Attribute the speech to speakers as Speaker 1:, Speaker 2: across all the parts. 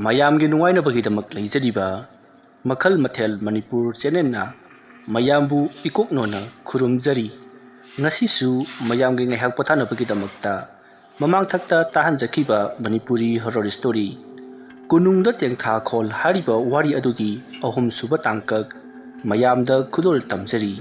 Speaker 1: ꯃꯌꯥꯝꯒꯤ ꯅꯨꯡꯉꯥꯏꯅꯕꯒꯤꯗꯃꯛ ꯂꯩꯖꯔꯤꯕ ꯃꯈꯜ ꯃꯊꯦꯜ ꯃꯅꯤꯄꯨꯔ ꯆꯦꯅꯦꯜꯅ ꯃꯌꯥꯝꯕꯨ ꯏꯀꯣꯛꯅꯣꯅ ꯈꯨꯔꯨꯝꯖꯔꯤ꯫ ꯉꯁꯤꯁꯨ ꯃꯌꯥꯝꯒꯤ ꯉꯥꯏꯍꯥꯛ ꯄꯣꯊꯥꯅꯕꯒꯤꯗꯃꯛꯇ ꯃꯃꯥꯡꯊꯛꯇ ꯇꯥꯍꯟꯖꯈꯤꯕ ꯃꯅꯤꯄꯨꯔꯤ ꯍꯣꯔꯔ ꯁ꯭ꯇꯣꯔꯤ ꯀꯣꯅꯨꯡꯗ ꯇꯦꯡꯊꯥꯈꯣꯜ ꯍꯥꯏꯔꯤꯕ ꯋꯥꯔꯤ ꯑꯗꯨꯒꯤ ꯑꯍꯨꯝꯁꯨꯕ ꯇꯥꯡꯀꯛ ꯃꯌꯥꯝꯗ ꯈꯨꯗꯣꯜ ꯇꯝꯖꯔꯤ꯫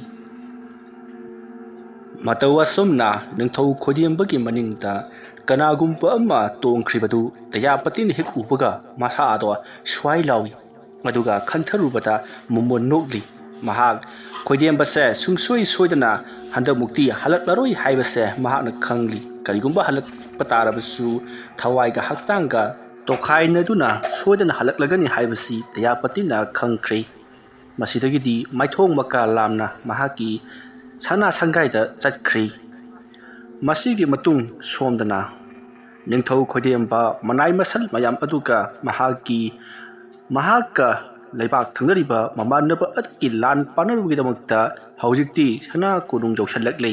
Speaker 1: ꯃꯇꯧ ꯑꯁꯨꯝꯅ ꯅꯤꯡꯊꯧ ꯈꯣꯏꯗꯦꯝꯕꯒꯤ ꯃꯅꯤꯡꯗ ꯀꯅꯥꯒꯨꯝꯕ ꯑꯃ ꯇꯣꯡꯈ꯭ꯔꯤꯕꯗꯨ ꯗꯌꯥꯄꯇꯤꯅ ꯍꯦꯛ ꯎꯕꯒ ꯃꯁꯥꯗꯣ ꯁ꯭ꯋꯥꯏ ꯂꯥꯎꯏ, ꯑꯗꯨꯒ ꯈꯟꯊꯔꯨꯕꯗ ꯃꯣꯃꯣꯟ ꯅꯣꯛꯂꯤ꯫ ꯃꯍꯥꯛ ꯈꯣꯏꯗꯦꯝꯕꯁꯦ ꯁꯨꯡꯁꯣꯏ ꯁꯣꯏꯗꯅ ꯍꯟꯗꯛꯃꯨꯛꯇꯤ ꯍꯜꯂꯛꯂꯔꯣꯏ ꯍꯥꯏꯕꯁꯦ ꯃꯍꯥꯛꯅ ꯈꯪꯂꯤ꯫ ꯀꯔꯤꯒꯨꯝꯕ ꯍꯜꯂꯛꯄ ꯇꯥꯔꯕꯁꯨ ꯊꯋꯥꯏꯒ ꯍꯛꯆꯥꯡꯒ ꯇꯣꯈꯥꯏꯅꯗꯨꯅ ꯁꯣꯏꯗꯅ ꯍꯜꯂꯛꯂꯒꯅꯤ ꯍꯥꯏꯕꯁꯤ ꯗꯌꯥꯄꯇꯤꯅ ꯈꯪꯈ꯭ꯔꯦ꯫ ꯃꯁꯤꯗꯒꯤꯗꯤ ꯃꯥꯏꯊꯣꯡ ꯃꯀꯥ ꯂꯥꯝꯅ ꯃꯍꯥꯛꯀꯤ ꯁꯅꯥ ꯁꯪꯒꯥꯏꯗ ꯆꯠꯈ꯭ꯔꯦ꯫ ꯃꯁꯤꯒꯤ ꯃꯇꯨꯡ ꯁꯣꯝꯗꯅ ꯅꯤꯡꯊꯧ ꯈꯣꯏꯗꯦꯝꯕ ꯃꯅꯥꯏ ꯃꯁꯜ ꯃꯌꯥꯝ ꯑꯗꯨꯒ ꯃꯍꯥꯛꯀ ꯂꯩꯕꯥꯛ ꯊꯪꯅꯔꯤꯕ ꯃꯃꯥꯟꯅꯕ ꯑꯗꯨꯒꯤ ꯂꯥꯟ ꯄꯥꯅꯕꯒꯤꯗꯃꯛꯇ ꯍꯧꯖꯤꯛꯇꯤ ꯁꯅꯥ ꯀꯣꯅꯨꯡ ꯌꯧꯁꯜꯂꯛꯂꯦ꯫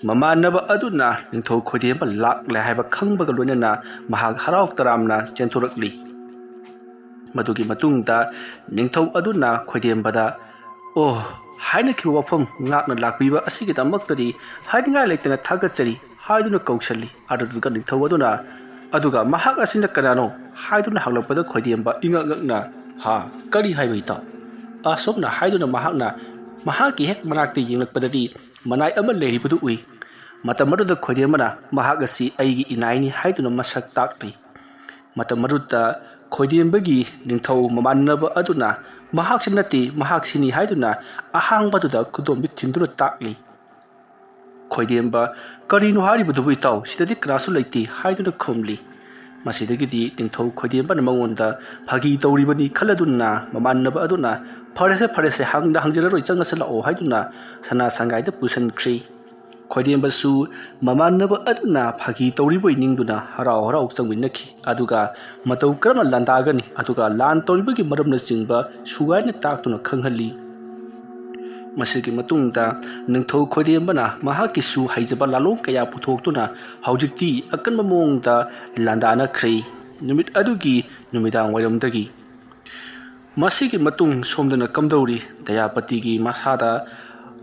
Speaker 1: ꯃꯃꯥꯟꯅꯕ ꯑꯗꯨꯅ ꯅꯤꯡꯊꯧ ꯈꯣꯏꯗꯦꯝꯕ ꯂꯥꯛꯂꯦ ꯍꯥꯏꯕ ꯈꯪꯕꯒ ꯂꯣꯏꯅꯅ ꯃꯍꯥꯛ ꯍꯔꯥꯎ ꯇꯔꯥꯝꯅ ꯆꯦꯟꯊꯣꯔꯛꯂꯤ꯫ ꯃꯗꯨꯒꯤ ꯃꯇꯨꯡꯗ ꯅꯤꯡꯊꯧ ꯑꯗꯨꯅ ꯈꯣꯏꯗꯦꯝꯕꯗ "ꯑꯣ" ꯍꯥꯏꯅꯈꯤꯕ ꯋꯥꯐꯝ ꯉꯥꯛꯅ ꯂꯥꯛꯄꯤꯕ ꯑꯁꯤꯒꯤꯗꯃꯛꯇꯗꯤ ꯍꯥꯏꯅꯤꯡꯉꯥꯏ ꯂꯩꯇꯅ ꯊꯥꯒꯠꯆꯔꯤ ꯍꯥꯏꯗꯨꯅ ꯀꯧꯁꯜꯂꯤ꯫ ꯑꯗꯨꯗꯨꯒ ꯅꯤꯡꯊꯧ ꯑꯗꯨꯅ "ꯑꯗꯨꯒ ꯃꯍꯥꯛ ꯑꯁꯤꯅ ꯀꯅꯥꯅꯣ" ꯍꯥꯏꯗꯨꯅ ꯍꯪꯂꯛꯄꯗ ꯈꯣꯏꯗꯦꯝꯕ ꯏꯉꯛ ꯉꯛꯅ "ꯍꯥ, ꯀꯔꯤ ꯍꯥꯏꯕ ꯏꯇꯥꯎ?" ꯑꯁꯨꯝꯅ ꯍꯥꯏꯗꯨꯅ ꯃꯍꯥꯛꯅ ꯃꯍꯥꯛꯀꯤ ꯍꯦꯛ ꯃꯅꯥꯛꯇ ꯌꯦꯡꯂꯛꯄꯗꯗꯤ ꯃꯅꯥꯏ ꯑꯃ ꯂꯩꯔꯤꯕꯗꯨ ꯎꯏ꯫ ꯃꯇꯝ ꯑꯗꯨꯗ ꯈꯣꯏꯗꯦꯝꯕꯅ "ꯃꯍꯥꯛ ꯑꯁꯤ ꯑꯩꯒꯤ ꯏꯅꯥꯏꯅꯤ" ꯍꯥꯏꯗꯨꯅ ꯃꯁꯛ ꯇꯥꯛꯂꯤ꯫ ꯃꯇꯝ ꯑꯗꯨꯗ ꯈꯣꯏꯗꯦꯝꯕꯒꯤ ꯅꯤꯡꯊꯧ ꯃꯃꯥꯟꯅꯕ ꯑꯗꯨꯅ "ꯃꯍꯥꯛꯁꯤ ꯅꯠꯇꯦ, ꯃꯍꯥꯛꯁꯤꯅꯤ" ꯍꯥꯏꯗꯨꯅ ꯑꯍꯥꯡꯕꯗꯨꯗ ꯈꯨꯗꯣꯝꯕꯤ ꯊꯤꯟꯗꯨꯅ ꯇꯥꯛꯂꯤ꯫ ꯈꯣꯏꯗꯦꯝꯕ "ꯀꯔꯤꯅꯣ ꯍꯥꯏꯔꯤꯕꯗꯨꯕꯨ ꯏꯇꯥꯎ? ꯁꯤꯗꯗꯤ ꯀꯅꯥꯁꯨ ꯂꯩꯇꯦ" ꯍꯥꯏꯗꯨꯅ ꯈꯨꯝꯂꯤ꯫ ꯃꯁꯤꯗꯒꯤꯗꯤ ꯅꯤꯡꯊꯧ ꯈꯣꯏꯗꯦꯝꯕꯅ ꯃꯉꯣꯟꯗ ꯐꯥꯒꯤ ꯇꯧꯔꯤꯕꯅꯤ ꯈꯜꯂꯗꯨꯅ ꯃꯃꯥꯟꯅꯕ ꯑꯗꯨꯅ "ꯐꯔꯦꯁꯦ ꯍꯪꯖꯔꯔꯣꯏ, ꯆꯪꯉꯁꯤ ꯂꯥꯛꯑꯣ" ꯍꯥꯏꯗꯨꯅ ꯁꯅꯥ ꯁꯪꯒꯥꯏꯗ ꯄꯨꯁꯤꯟꯈ꯭ꯔꯦ꯫ ꯈꯣꯏꯗꯦꯝꯕꯁꯨ ꯃꯃꯥꯟꯅꯕ ꯑꯗꯨꯅ ꯐꯥꯒꯤ ꯇꯧꯔꯤꯕꯣꯏ ꯅꯤꯡꯗꯨꯅ ꯍꯔꯥꯎ ꯍꯔꯥꯎ ꯆꯪꯃꯤꯟꯅꯈꯤ꯫ ꯑꯗꯨꯒ ꯃꯇꯧ ꯀꯔꯝꯅ ꯂꯥꯟꯗꯥꯒꯅꯤ, ꯑꯗꯨꯒ ꯂꯥꯟ ꯇꯧꯔꯤꯕꯒꯤ ꯃꯔꯝꯅꯆꯤꯡꯕ ꯁꯨꯒꯥꯏꯅ ꯇꯥꯛꯇꯨꯅ ꯈꯪꯍꯜꯂꯤ꯫ ꯃꯁꯤꯒꯤ ꯃꯇꯨꯡꯗ ꯅꯤꯡꯊꯧ ꯈꯣꯏꯗꯦꯝꯕꯅ ꯃꯍꯥꯛꯀꯤꯁꯨ ꯍꯩꯖꯕ ꯂꯥꯂꯣꯡ ꯀꯌꯥ ꯄꯨꯊꯣꯛꯇꯨꯅ ꯍꯧꯖꯤꯛꯇꯤ ꯑꯀꯟꯕ ꯃꯑꯣꯡꯗ ꯂꯥꯟꯗꯥꯅꯈ꯭ꯔꯦ꯫ ꯅꯨꯃꯤꯠ ꯑꯗꯨꯒꯤ ꯅꯨꯃꯤꯗꯥꯡ ꯋꯥꯏꯔꯝꯗꯒꯤ ꯃꯁꯤꯒꯤ ꯃꯇꯨꯡ ꯁꯣꯝꯗꯅ ꯀꯝꯗꯧꯔꯤ? ꯗꯌꯥꯄꯇꯤꯒꯤ ꯃꯁꯥꯗ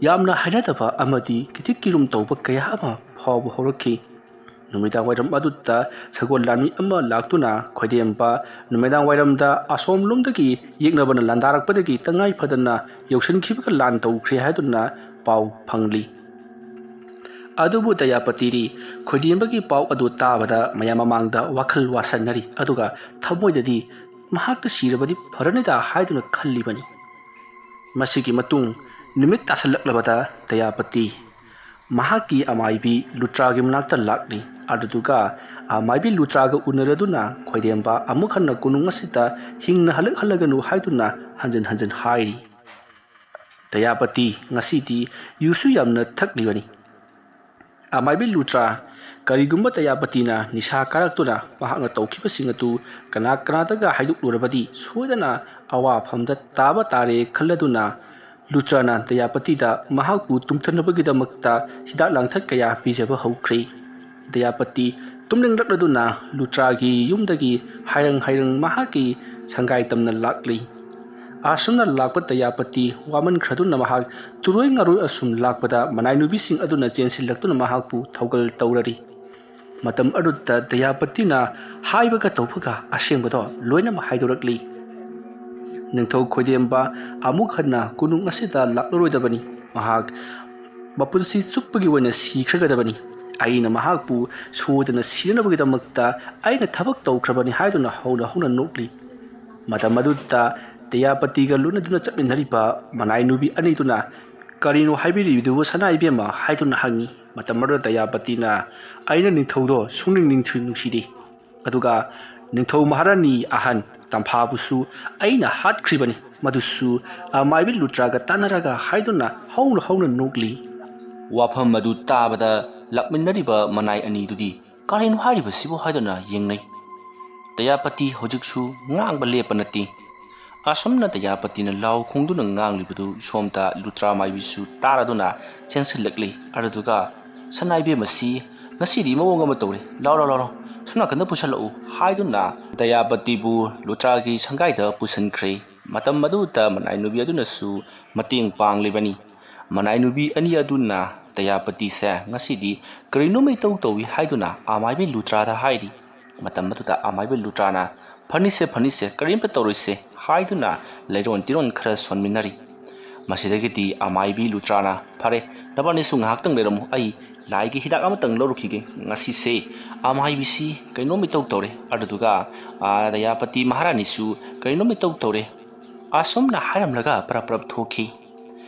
Speaker 1: ꯌꯥꯝꯅ ꯍꯩꯅꯗꯕ ꯑꯃꯗꯤ ꯀꯤꯊꯤ ꯀꯤꯔꯨꯝ ꯇꯧꯕ ꯀꯌా ꯑꯃ ꯐꯥꯎꯕ ꯍꯧꯔꯛꯈꯤ꯫ ꯅꯨꯃꯤꯗꯥꯡ ꯋꯥꯏꯔꯝ ꯑꯗꯨꯗ ꯁꯒꯣꯜ ꯂꯥꯟꯃꯤ ꯑꯃ ꯂꯥꯛꯇꯨꯅ ꯈꯣꯏꯗꯦꯝꯕ ꯅꯨꯃꯤꯗꯥꯡ ꯋꯥꯏꯔꯝꯗ ꯑꯁꯣꯝꯂꯣꯝꯗꯒꯤ ꯌꯦꯛꯅꯕꯅ ꯂꯥꯟꯗꯥꯔꯛꯄꯗꯒꯤ ꯇꯉꯥꯏ ꯐꯗꯅ ꯌꯧꯁꯤꯟꯈꯤꯕꯒ ꯂꯥꯟ ꯇꯧꯈ꯭ꯔꯦ ꯍꯥꯏꯗꯨꯅ ꯄꯥꯎ ꯐꯪꯂꯤ꯫ ꯑꯗꯨꯕꯨ ꯗꯌꯥꯄꯇꯤꯗꯤ ꯈꯣꯏꯗꯦꯝꯕꯒꯤ ꯄꯥꯎ ꯑꯗꯨ ꯇꯥꯕꯗ ꯃꯌꯥꯝ ꯃꯃꯥꯡꯗ ꯋꯥꯈꯜ ꯋꯥꯁꯟꯅꯔꯤ, ꯑꯗꯨꯒ ꯊꯃꯣꯏꯗꯗꯤ "ꯃꯍꯥꯛꯇ ꯁꯤꯔꯕꯗꯤ ꯐꯔꯅꯤꯗ" ꯍꯥꯏꯗꯨꯅ ꯈꯜꯂꯤꯕꯅꯤ꯫ ꯃꯁꯤꯒꯤ ꯃꯇꯨꯡ ꯅꯨꯃꯤꯠ ꯇꯥꯁꯜꯂꯛꯂꯕꯗ ꯗꯌꯥꯄꯇꯤ ꯃꯍꯥꯛꯀꯤ ꯑꯃꯥꯏꯕꯤ ꯂꯨꯇ꯭ꯔꯥꯒꯤ ꯃꯅꯥꯛꯇ ꯂꯥꯛꯂꯤ꯫ ꯑꯗꯨꯗꯨꯒ ꯑꯃꯥꯏꯕꯤ ꯂꯨꯇ꯭ꯔꯥꯒ ꯎꯅꯔꯗꯨꯅ ꯈꯣꯏꯗꯦꯝꯕ ꯑꯃꯨꯛ ꯍꯟꯅ ꯀꯣꯅꯨꯡ ꯑꯁꯤꯗ ꯍꯤꯡꯅ ꯍꯜꯂꯛꯍꯜꯂꯒꯅꯨ ꯍꯥꯏꯗꯨꯅ ꯍꯟꯖꯤꯟ ꯍꯟꯖꯤꯟ ꯍꯥꯏꯔꯤ꯫ ꯗꯌꯥꯄꯇꯤ ꯉꯁꯤꯗꯤ ꯌꯨꯁꯨ ꯌꯥꯝꯅ ꯊꯛꯂꯤꯕꯅꯤ꯫ ꯑꯃꯥꯏꯕꯤ ꯂꯨꯇ꯭ꯔꯥ ꯀꯔꯤꯒꯨꯝꯕ ꯗꯌꯥꯄꯇꯤꯅ ꯅꯤꯁꯥ ꯀꯥꯔꯛꯇꯨꯅ ꯃꯍꯥꯛꯅ ꯇꯧꯈꯤꯕꯁꯤꯡ ꯑꯗꯨ ꯀꯅꯥꯗꯒ ꯍꯥꯏꯗꯣꯛꯂꯨꯔꯕꯗꯤ ꯁꯣꯏꯗꯅ ꯑꯋꯥꯐꯝꯗ ꯇꯥꯕ ꯇꯥꯔꯦ ꯈꯜꯂꯗꯨꯅ ꯂꯨꯇ꯭ꯔꯥꯅ ꯗꯌꯥꯄꯇꯤꯗ ꯃꯍꯥꯛꯄꯨ ꯇꯨꯝꯊꯅꯕꯒꯤꯗꯃꯛꯇ ꯍꯤꯗꯥꯛ ꯂꯥꯡꯊꯛ kaya ꯄꯤꯖꯕ ꯍꯧꯈ꯭ꯔꯦ꯫ ꯗꯌꯥꯄꯇꯤ ꯇꯨꯝꯅꯤꯡꯂꯛꯂꯗꯨꯅ ꯂꯨꯇ꯭ꯔꯥꯒꯤ ꯌꯨꯝꯗꯒꯤ ꯍꯥꯏꯔꯪ ꯃꯍꯥꯛꯀꯤ ꯁꯪꯒꯥꯏ ꯇꯝꯅ ꯂꯥꯛꯂꯤ꯫ ꯑꯁꯨꯝꯅ ꯂꯥꯛꯄ ꯗꯌꯥꯄꯇꯤ ꯋꯥꯃꯟꯈ꯭ꯔꯗꯨꯅ ꯃꯍꯥꯛ ꯇꯨꯔꯣꯏ ꯉꯥꯔꯣꯏ ꯑꯁꯨꯝ ꯂꯥꯛꯄꯗ ꯃꯅꯥꯏꯅꯨꯕꯤꯁꯤꯡ ꯑꯗꯨꯅ ꯆꯦꯟꯁꯤꯜꯂꯛꯇꯨꯅ ꯃꯍꯥꯛꯄꯨ ꯊꯧꯒꯜ ꯇꯧꯔꯔꯤ꯫ ꯃꯇꯝ ꯑꯗꯨꯗ ꯗꯌꯥꯄꯇꯤꯅ ꯍꯥꯏꯕꯒ ꯇꯧꯕꯒ ꯑꯁꯦꯡꯕꯗꯣ ꯂꯣꯏꯅꯃꯛ ꯍꯥꯏꯗꯣꯔꯛꯂꯤ꯫ ꯅꯤꯡꯊꯧ ꯈꯣꯏꯗꯦꯝꯕ ꯑꯃꯨꯛ ꯍꯟꯅ ꯀꯣꯅꯨꯡ ꯑꯁꯤꯗ ꯂꯥꯛꯂꯔꯣꯏꯗꯕꯅꯤ꯫ ꯃꯍꯥꯛ ꯃꯄꯨꯟꯁꯤ ꯆꯨꯞꯄꯒꯤ ꯑꯣꯏꯅ ꯁꯤꯈ꯭ꯔꯒꯗꯕꯅꯤ꯫ ꯑꯩꯅ ꯃꯍꯥꯛꯄꯨ ꯁꯣꯏꯗꯅ ꯁꯤꯅꯅꯕꯒꯤꯗꯃꯛꯇ ꯑꯩꯅ ꯊꯕꯛ ꯇꯧꯈ꯭ꯔꯕꯅꯤ ꯍꯥꯏꯗꯨꯅ ꯍꯧꯅ ꯅꯣꯛꯂꯤ꯫ ꯃꯇꯝ ꯑꯗꯨꯗ ꯗꯌꯥꯄꯇꯤꯒ ꯂꯣꯏꯅꯗꯨꯅ ꯆꯠꯃꯤꯟꯅꯔꯤꯕ ꯃꯅꯥꯏꯅꯨꯕꯤ ꯑꯅꯤꯗꯨꯅ "ꯀꯔꯤꯅꯣ ꯍꯥꯏꯕꯤꯔꯤꯕꯗꯨꯕꯨ ꯁꯅꯥ ꯏꯕꯦꯝꯃ" ꯍꯥꯏꯗꯨꯅ ꯍꯪꯉꯤ꯫ ꯃꯇꯝ ꯑꯗꯨꯗ ꯗꯌꯥꯄꯇꯤꯅ "ꯑꯩꯅ ꯅꯤꯡꯊꯧꯗꯣ ꯁꯨꯡꯅꯨꯡ ꯅꯨꯡꯁꯤꯗꯦ, ꯑꯗꯨꯒ ꯅꯤꯡꯊꯧ ꯃꯍꯥꯔꯥꯅꯤ ꯑꯍꯟ ꯇꯝꯐꯥꯕꯨꯁꯨ ꯑꯩꯅ ꯍꯥꯠꯈ꯭ꯔꯤꯕꯅꯤ, ꯃꯗꯨꯁꯨ ꯑꯃꯥꯏꯕꯤ ꯂꯨꯇ꯭ꯔꯥꯒ ꯇꯥꯟꯅꯔꯒ" ꯍꯥꯏꯗꯨꯅ ꯍꯧꯅ ꯅꯣꯛꯂꯤ꯫ ꯋꯥꯐꯝ ꯑꯗꯨ ꯇꯥꯕꯗ ꯂꯥꯛꯃꯤꯟꯅꯔꯤꯕ ꯃꯅꯥꯏ ꯑꯅꯤꯗꯨꯗꯤ "ꯀꯔꯤꯅꯣ ꯍꯥꯏꯔꯤꯕꯁꯤꯕꯨ" ꯍꯥꯏꯗꯨꯅ ꯌꯦꯡꯅꯩ꯫ ꯗꯌꯥꯄꯇꯤ ꯍꯧꯖꯤꯛꯁꯨ ꯉꯥꯡꯕ ꯂꯦꯞꯄ ꯅꯠꯇꯦ꯫ ꯑꯁꯨꯝꯅ ꯗꯌꯥꯄꯇꯤꯅ ꯂꯥꯎ ꯈꯣꯡꯗꯨꯅ ꯉꯥꯡꯂꯤꯕꯗꯨ ꯁꯣꯝꯗ ꯂꯨꯇ꯭ꯔꯥ ꯃꯥꯏꯕꯤꯁꯨ ꯇꯥꯔꯗꯨꯅ ꯆꯦꯟꯁꯤꯜꯂꯛꯂꯤ꯫ ꯑꯗꯨꯗꯨꯒ "ꯁꯅꯥ ꯏꯕꯦꯝꯃꯁꯤ ꯉꯁꯤꯗꯤ ꯃꯑꯣꯡ ꯑꯃ ꯇꯧꯔꯦ, ꯂꯥꯎ ꯁꯣꯝ ꯅꯥꯀꯟꯗ ꯄꯨꯁꯜꯂꯛꯎ" ꯍꯥꯏꯗꯨꯅ ꯗꯌꯥꯄꯇꯤꯕꯨ ꯂꯨꯇ꯭ꯔꯥꯒꯤ ꯁꯪꯒꯥꯏꯗ ꯄꯨꯁꯤꯟꯈ꯭ꯔꯦ꯫ ꯃꯇꯝ ꯑꯗꯨꯗ ꯃꯅꯥꯏꯅꯨꯕꯤ ꯑꯗꯨꯅꯁꯨ ꯃꯇꯦꯡ ꯄꯥꯡꯂꯤꯕꯅꯤ꯫ ꯃꯅꯥꯏꯅꯨꯕꯤ ꯑꯅꯤ ꯑꯗꯨꯅ ꯗꯌꯥꯄꯇꯤꯁꯦ ꯉꯁꯤꯗꯤ ꯀꯔꯤꯅꯣꯃ ꯏꯇꯧ ꯇꯧꯏ ꯍꯥꯏꯗꯨꯅ ꯑꯃꯥꯏꯕꯤ ꯂꯨꯇ꯭ꯔꯥꯗ ꯍꯥꯏꯔꯤ꯫ ꯃꯇꯝ ꯑꯗꯨꯗ ꯑꯃꯥꯏꯕꯤ ꯂꯨꯇ꯭ꯔꯥꯅ ꯐꯅꯤꯁꯦ ꯀꯔꯤꯝꯇ ꯇꯧꯔꯣꯏꯁꯦ ꯍꯥꯏꯗꯨꯅ ꯂꯩꯔꯣꯟ ꯇꯤꯔꯣꯟ ꯈꯔ ꯁꯣꯟꯃꯤꯟꯅꯔꯤ꯫ ꯃꯁꯤꯗꯒꯤꯗꯤ ꯑꯃꯥꯏꯕꯤ ꯂꯨꯇ꯭ꯔꯥꯅ ꯐꯔꯦ ꯅꯕꯥꯅꯤꯁꯨ ꯉꯥꯏꯍꯥꯛꯇꯪ ꯂꯩꯔꯝꯃꯨ ꯑꯩ ꯂꯥꯏꯒꯤ ꯍꯤꯗꯥꯛ ꯑꯃꯇꯪ ꯂꯧꯔꯨꯈꯤꯒꯦ ꯉꯁꯤꯁꯦ ꯑꯃꯥꯏꯕꯤꯁꯤ ꯀꯩꯅꯣꯝ ꯏꯇꯧ ꯇꯧꯔꯦ ꯑꯗꯨꯗꯨꯒ ꯗꯌꯥꯄꯇꯤ ꯃꯍꯥꯔꯥꯅꯤꯁꯨ ꯀꯩꯅꯣꯝ ꯏꯇꯧ ꯇꯧꯔꯦ ꯑꯁꯨꯝꯅ ꯍꯥꯏꯔꯝꯂꯒ ꯄꯔꯞ ꯊꯣꯛꯈꯤ꯫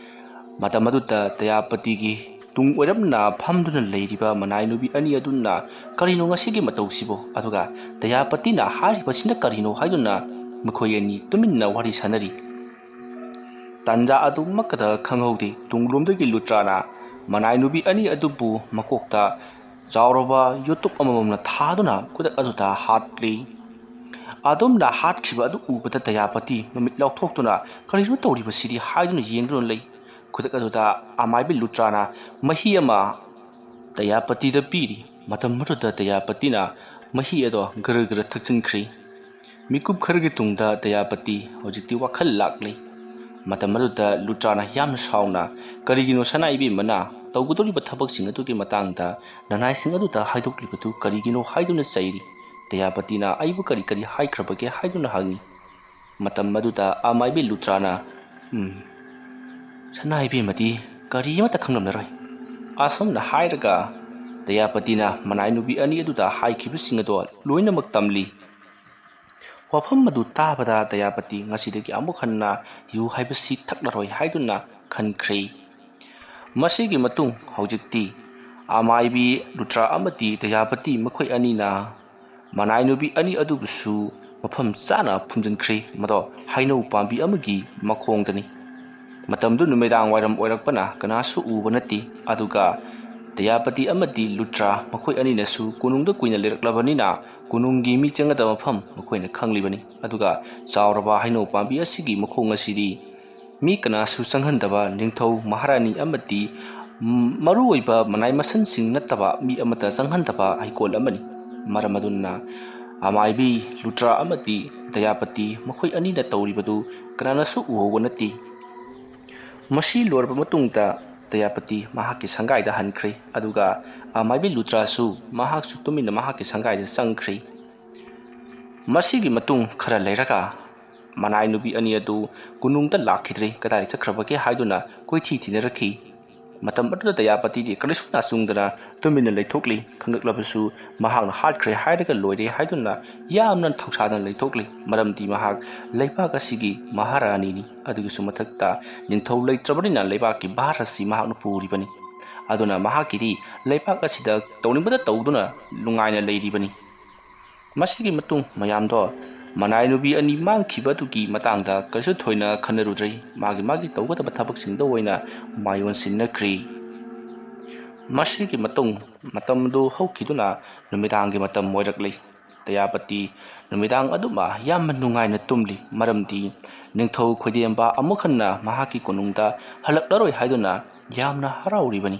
Speaker 1: ꯃꯇꯝ ꯑꯗꯨꯗ ꯗꯌꯥꯄꯇꯤꯒꯤ ꯇꯨꯡ ꯑꯣꯏꯔꯞꯅ ꯐꯝꯗꯨꯅ ꯂꯩꯔꯤꯕ ꯃꯅꯥꯏꯅꯨꯕꯤ ꯑꯅꯤ ꯑꯗꯨꯅ ꯀꯔꯤꯅꯣ ꯉꯁꯤꯒꯤ ꯃꯇꯧꯁꯤꯕꯣ ꯑꯗꯨꯒ ꯗꯌꯥꯄꯇꯤꯅ ꯍꯥꯏꯔꯤꯕꯁꯤꯅ ꯀꯔꯤꯅꯣ ꯍꯥꯏꯗꯨꯅ ꯃꯈꯣꯏ ꯑꯅꯤ ꯇꯨꯃꯤꯟꯅ ꯋꯥꯔꯤ ꯁꯥꯅꯔꯤ꯫ ꯇꯥꯟꯖꯥ ꯑꯗꯨꯃꯛꯇꯗ ꯈꯪꯍꯧꯗꯦ ꯇꯨꯡꯂꯣꯝꯗꯒꯤ ꯂꯨꯇ꯭ꯔꯥꯅ ꯃꯅꯥꯏꯅꯨꯕꯤ ꯑꯅꯤ ꯑꯗꯨꯕꯨ ꯃꯀꯣꯛꯇ ꯆꯥꯎꯔꯕ ꯌꯣꯠꯇꯨꯞ ꯑꯃꯃꯝꯅ ꯊꯥꯗꯨꯅ ꯈꯨꯗꯛ ꯑꯗꯨꯗ ꯍꯥꯠꯂꯤ꯫ ꯑꯗꯨꯝꯅ ꯍꯥꯠꯈꯤꯕ ꯑꯗꯨ ꯎꯕꯗ ꯗꯌꯥꯄꯇꯤ ꯃꯃꯤꯠ ꯂꯥꯎꯊꯣꯛꯇꯨꯅ ꯀꯔꯤꯅꯣ ꯇꯧꯔꯤꯕꯁꯤꯗꯤ ꯍꯥꯏꯗꯨꯅ ꯌꯦꯡꯗꯨꯅ ꯂꯩ꯫ ꯈꯨꯗꯛ ꯑꯗꯨꯗ ꯑꯃꯥꯏꯕꯤ ꯂꯨꯇ꯭ꯔꯥꯅ ꯃꯍꯤ ꯑꯃ ꯗꯌꯥꯄꯇꯤꯗ ꯄꯤꯔꯤ꯫ ꯃꯇꯝ ꯑꯗꯨꯗ ꯗꯌꯥꯄꯇꯤꯅ ꯃꯍꯤ ꯑꯗꯣ ꯒꯔ ꯊꯛꯆꯤꯟꯈ꯭ꯔꯤ꯫ ꯃꯤꯀꯨꯞ ꯈꯔꯒꯤ ꯇꯨꯡꯗ ꯗꯌꯥꯄꯇꯤ ꯍꯧꯖꯤꯛꯇꯤ ꯋꯥꯈꯜ ꯂꯥꯛꯂꯤ꯫ ꯃꯇꯝ ꯑꯗꯨꯗ ꯂꯨꯇ꯭ꯔꯥꯅ ꯌꯥꯝꯅ ꯁꯥꯎꯅ ꯀꯔꯤꯒꯤꯅꯣ ꯁꯅꯥ ꯏꯕꯦꯝꯃꯅ ꯇꯧꯒꯗꯧꯔꯤꯕ ꯊꯕꯛꯁꯤꯡ ꯑꯗꯨꯒꯤ ꯃꯇꯥꯡꯗ ꯅꯅꯥꯏꯁꯤꯡ ꯑꯗꯨꯗ ꯍꯥꯏꯗꯣꯛꯂꯤꯕꯗꯨ ꯀꯔꯤꯒꯤꯅꯣ ꯍꯥꯏꯗꯨꯅ ꯆꯩꯔꯤ꯫ ꯗꯌꯥꯄꯇꯤꯅ ꯑꯩꯕꯨ ꯀꯔꯤ ꯍꯥꯏꯈ꯭ꯔꯕꯒꯦ ꯍꯥꯏꯗꯨꯅ ꯍꯪꯉꯤ꯫ ꯃꯇꯝ ꯑꯗꯨꯗ ꯑꯃꯥꯏꯕꯤ ꯂꯨꯇ꯭ꯔꯥꯅ ꯁꯅꯥ ꯏꯕꯦꯝꯃꯗꯤ ꯀꯔꯤꯃꯠꯇ ꯈꯪꯂꯝꯂꯔꯣꯏ ꯑꯁꯨꯝꯅ ꯍꯥꯏꯔꯒ ꯗꯌꯥꯄꯇꯤꯅ ꯃꯅꯥꯏꯅꯨꯕꯤ ꯑꯅꯤ ꯑꯗꯨꯗ ꯍꯥꯏꯈꯤꯕꯁꯤꯡ ꯑꯗꯣ ꯂꯣꯏꯅꯃꯛ ꯇꯝꯂꯤ꯫ ꯋꯥꯐꯝ ꯑꯗꯨ ꯇꯥꯕꯗ ꯗꯌꯥꯄꯇꯤ ꯉꯁꯤꯗꯒꯤ ꯑꯃꯨꯛ ꯍꯟꯅ ꯌꯨ ꯍꯥꯏꯕꯁꯤ ꯊꯛꯂꯔꯣꯏ ꯍꯥꯏꯗꯨꯅ ꯈꯟꯈ꯭ꯔꯦ꯫ ꯃꯁꯤꯒꯤ ꯃꯇꯨꯡ ꯍꯧꯖꯤꯛꯇꯤ ꯑꯃꯥꯏꯕꯤ ꯂꯨꯇ꯭ꯔꯥ ꯑꯃꯗꯤ ꯗꯌꯥꯄꯇꯤ ꯃꯈꯣꯏ ꯑꯅꯤꯅ ꯃꯅꯥꯏꯅꯨꯕꯤ ꯑꯅꯤ ꯑꯗꯨꯕꯨꯁꯨ ꯃꯐꯝ ꯆꯥꯅ ꯐꯨꯝꯖꯤꯟꯈ꯭ꯔꯦ ꯃꯗꯣ ꯍꯩꯅꯧ ꯄꯥꯝꯕꯤ ꯑꯃꯒꯤ ꯃꯈꯣꯡꯗꯅꯤ꯫ ꯃꯇꯝꯗꯨ ꯅꯨꯃꯤꯗꯥꯡ ꯋꯥꯏꯔꯝ ꯑꯣꯏꯔꯛꯄꯅ ꯀꯅꯥꯁꯨ ꯎꯕ ꯅꯠꯇꯦ ꯑꯗꯨꯒ ꯗꯌꯥꯄꯇꯤ ꯑꯃꯗꯤ ꯂꯨꯇ꯭ꯔꯥ ꯃꯈꯣꯏ ꯑꯅꯤꯅꯁꯨ ꯀꯣꯅꯨꯡꯗ ꯀꯨꯏꯅ ꯂꯩꯔꯛꯂꯕꯅꯤꯅ ꯀꯣꯅꯨꯡꯒꯤ ꯃꯤ ꯆꯪꯒꯗꯕ ꯃꯐꯝ ꯃꯈꯣꯏꯅ ꯈꯪꯂꯤꯕꯅꯤ꯫ ꯑꯗꯨꯒ ꯆꯥꯎꯔꯕ ꯍꯩꯅꯧ ꯄꯥꯝꯕꯤ ꯑꯁꯤꯒꯤ ꯃꯈꯣꯡ ꯑꯁꯤꯗꯤ ꯃꯤ ꯀꯅꯥꯁꯨ ꯆꯪꯍꯟꯗꯕ ꯅꯤꯡꯊꯧ ꯃꯍꯥꯔꯥꯅꯤ ꯑꯃꯗꯤ ꯃꯔꯨꯑꯣꯏꯕ ꯃꯅꯥꯏ ꯃꯁꯟꯁꯤꯡ ꯅꯠꯇꯕ ꯃꯤ ꯑꯃꯠꯇ ꯆꯪꯍꯟꯗꯕ ꯍꯩꯀꯣꯜ ꯑꯃꯅꯤ꯫ ꯃꯔꯝ ꯑꯗꯨꯅ ꯑꯃꯥꯏꯕꯤ ꯂꯨꯇ꯭ꯔꯥ ꯑꯃꯗꯤ ꯗꯌꯥꯄꯇꯤ ꯃꯈꯣꯏ ꯑꯅꯤꯅ ꯇꯧꯔꯤꯕꯗꯨ ꯀꯅꯥꯅꯁꯨ ꯎꯍꯧꯕ ꯅꯠꯇꯦ꯫ ꯃꯁꯤ ꯂꯣꯏꯔꯕ ꯃꯇꯨꯡꯗ ꯗꯌꯥꯄꯇꯤ ꯃꯍꯥꯛꯀꯤ ꯁꯪꯒꯥꯏꯗ ꯍꯟꯈ꯭ꯔꯦ ꯑꯗꯨꯒ ꯑꯃꯥꯏꯕꯤ ꯂꯨꯇ꯭ꯔꯥꯁꯨ ꯃꯍꯥꯛꯁꯨ ꯇꯨꯃꯤꯟꯅ ꯃꯍꯥꯛꯀꯤ ꯁꯪꯒꯥꯏꯗ ꯆꯪꯈ꯭ꯔꯦ꯫ ꯃꯁꯤꯒꯤ ꯃꯇꯨꯡ ꯈꯔ ꯂꯩꯔꯒ ꯃꯅꯥꯏꯅꯨꯕꯤ ꯑꯅꯤ ꯑꯗꯨ ꯀꯣꯅꯨꯡꯗ ꯂꯥꯛꯈꯤꯗ꯭ꯔꯦ ꯀꯗꯥꯏ ꯆꯠꯈ꯭ꯔꯕꯒꯦ ꯍꯥꯏꯗꯨꯅ ꯀꯣꯏꯊꯤ ꯊꯤꯅꯔꯛꯈꯤ꯫ ꯃꯇꯝ ꯑꯗꯨꯗ ꯗꯌꯥꯄꯇꯤꯗꯤ ꯀꯔꯤꯁꯨ ꯅꯥꯆꯨꯡꯗꯅ ꯇꯨꯃꯤꯟꯅ ꯂꯩꯊꯣꯛꯂꯤ꯫ ꯈꯪꯂꯛꯂꯕꯁꯨ ꯃꯍꯥꯛꯅ ꯍꯥꯠꯈ꯭ꯔꯦ ꯍꯥꯏꯔꯒ ꯂꯣꯏꯔꯦ ꯍꯥꯏꯗꯨꯅ ꯌꯥꯝꯅ ꯊꯧꯁꯥꯗꯅ ꯂꯩꯊꯣꯛꯂꯤ ꯃꯔꯝꯗꯤ ꯃꯍꯥꯛ ꯂꯩꯕꯥꯛ ꯑꯁꯤꯒꯤ ꯃꯍꯥꯔꯥꯅꯤꯅꯤ ꯑꯗꯨꯒꯤꯁꯨ ꯃꯊꯛꯇ ꯅꯤꯡꯊꯧ ꯂꯩꯇ꯭ꯔꯕꯅꯤꯅ ꯂꯩꯕꯥꯛꯀꯤ ꯚꯥꯔ ꯑꯁꯤ ꯃꯍꯥꯛꯅ ꯄꯨꯔꯤꯕꯅꯤ꯫ ꯑꯗꯨꯅ ꯃꯍꯥꯛꯀꯤꯗꯤ ꯂꯩꯕꯥꯛ ꯑꯁꯤꯗ ꯇꯧꯅꯤꯡꯕꯗ ꯇꯧꯗꯨꯅ ꯅꯨꯡꯉꯥꯏꯅ ꯂꯩꯔꯤꯕꯅꯤ꯫ ꯃꯁꯤꯒꯤ ꯃꯇꯨꯡ ꯃꯌꯥꯝꯗꯣ ꯃꯅꯥꯏꯅꯨꯕꯤ ꯑꯅꯤ ꯃꯥꯡꯈꯤꯕꯗꯨꯒꯤ ꯃꯇꯥꯡꯗ ꯀꯔꯤꯁꯨ ꯊꯣꯏꯅ ꯈꯟꯅꯔꯨꯗ꯭ꯔꯦ ꯃꯥꯒꯤ ꯇꯧꯒꯗꯕ ꯊꯕꯛꯁꯤꯡꯗ ꯑꯣꯏꯅ ꯃꯥꯏꯑꯣꯟꯁꯤꯟꯅꯈ꯭ꯔꯦ꯫ ꯃꯁꯤꯒꯤ ꯃꯇꯨꯡ ꯃꯇꯝꯗꯨ ꯍꯧꯈꯤꯗꯨꯅ ꯅꯨꯃꯤꯗꯥꯡꯒꯤ ꯃꯇꯝ ꯑꯣꯏꯔꯛꯂꯤ꯫ ꯗꯌꯥꯄꯇꯤ ꯅꯨꯃꯤꯗꯥꯡ ꯑꯗꯨꯃ ꯌꯥꯝꯅ ꯅꯨꯡꯉꯥꯏꯅ ꯇꯨꯝꯂꯤ ꯃꯔꯝꯗꯤ ꯅꯤꯡꯊꯧ ꯈꯣꯏꯗꯦꯝꯕ ꯑꯃꯨꯛ ꯍꯟꯅ ꯃꯍꯥꯛꯀꯤ ꯀꯣꯅꯨꯡꯗ ꯍꯜꯂꯛꯂꯔꯣꯏ ꯍꯥꯏꯗꯨꯅ ꯌꯥꯝꯅ ꯍꯔꯥꯎꯔꯤꯕꯅꯤ꯫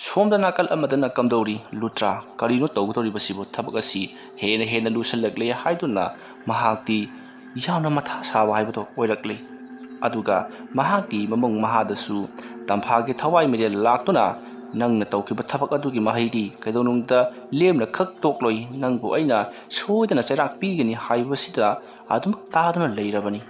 Speaker 1: ꯁꯣꯝꯗ ꯅꯥꯀꯜ ꯑꯃꯗꯅ ꯀꯝꯗꯧꯔꯤ ꯂꯨꯇ꯭ꯔꯥ ꯀꯔꯤꯅꯣ ꯇꯧꯒꯗꯧꯔꯤꯕꯁꯤꯕꯨ ꯊꯕꯛ ꯑꯁꯤ ꯍꯦꯟꯅ ꯂꯨꯁꯜꯂꯛꯂꯦ ꯍꯥꯏꯗꯨꯅ ꯃꯍꯥꯛꯇꯤ ꯌꯥꯝꯅ ꯃꯊꯥ ꯁꯥꯕ ꯍꯥꯏꯕꯗꯣ ꯑꯣꯏꯔꯛꯂꯤ꯫ ꯑꯗꯨꯒ ꯃꯍꯥꯛꯀꯤ ꯃꯃꯧ ꯃꯍꯥꯗꯁꯨ ꯇꯝꯐꯥꯒꯤ ꯊꯋꯥꯏ ꯃꯤꯔꯦꯜ ꯂꯥꯛꯇꯨꯅ ꯅꯪꯅ ꯇꯧꯈꯤꯕ ꯊꯕꯛ ꯑꯗꯨꯒꯤ ꯃꯍꯩꯗꯤ ꯀꯩꯗꯧꯅꯨꯡꯗ ꯂꯦꯝꯅ ꯈꯛ ꯇꯣꯛꯂꯣꯏ ꯅꯪꯕꯨ ꯑꯩꯅ ꯁꯣꯏꯗꯅ ꯆꯩꯔꯥꯛ ꯄꯤꯒꯅꯤ ꯍꯥꯏꯕꯁꯤꯗ ꯑꯗꯨꯝ ꯇꯥꯗꯨꯅ ꯂꯩꯔꯕꯅꯤ꯫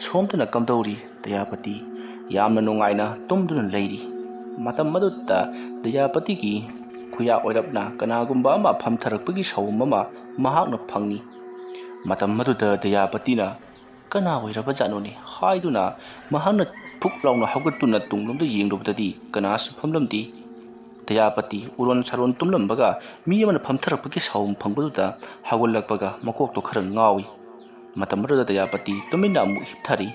Speaker 1: ꯁꯣꯝꯗꯅ ꯀꯝꯗꯧꯔꯤ ꯗꯌꯥꯄꯇꯤ ꯌꯥꯝꯅ ꯅꯨꯡꯉꯥꯏꯅ ꯇꯨꯝꯗꯨꯅ ꯂꯩꯔꯤ꯫ ꯃꯇꯝ ꯑꯗꯨꯗ ꯗꯌꯥꯄꯇꯤꯒꯤ ꯈꯨꯌꯥ ꯑꯣꯏꯔꯞꯅ ꯀꯅꯥꯒꯨꯝꯕ ꯑꯃ ꯐꯝꯊꯔꯛꯄꯒꯤ ꯁꯥꯎꯝ ꯑꯃ ꯃꯍꯥꯛꯅ ꯐꯪꯏ꯫ ꯃꯇꯝ ꯑꯗꯨꯗ ꯗꯌꯥꯄꯇꯤꯅ ꯀꯅꯥ ꯑꯣꯏꯔꯕꯖꯥꯠꯅꯣꯅꯦ ꯍꯥꯏꯗꯨꯅ ꯃꯍꯥꯛꯅ ꯐꯨꯛ ꯂꯥꯎꯅ ꯍꯧꯒꯠꯇꯨꯅ ꯇꯨꯡꯂꯣꯝꯗ ꯌꯦꯡꯂꯨꯕꯗꯗꯤ ꯀꯅꯥꯁꯨ ꯐꯝꯂꯝꯗꯦ꯫ ꯗꯌꯥꯄꯇꯤ ꯎꯔꯣꯟ ꯁꯥꯔꯣꯟ ꯇꯨꯝꯂꯝꯕꯒ ꯃꯤ ꯑꯃꯅ ꯐꯝꯊꯔꯛꯄꯒꯤ ꯁꯥꯎꯝ ꯐꯪꯕꯗꯨꯗ ꯍꯧꯒꯠꯂꯛꯄꯒ ꯃꯀꯣꯛꯇꯣ ꯈꯔ ꯉꯥꯎꯏ꯫ ꯃꯇꯝ ꯑꯗꯨꯗ ꯗꯌꯥꯄꯇꯤ ꯇꯨꯃꯤꯟꯅ ꯑꯃꯨꯛ ꯍꯤꯞꯊꯔꯤ꯫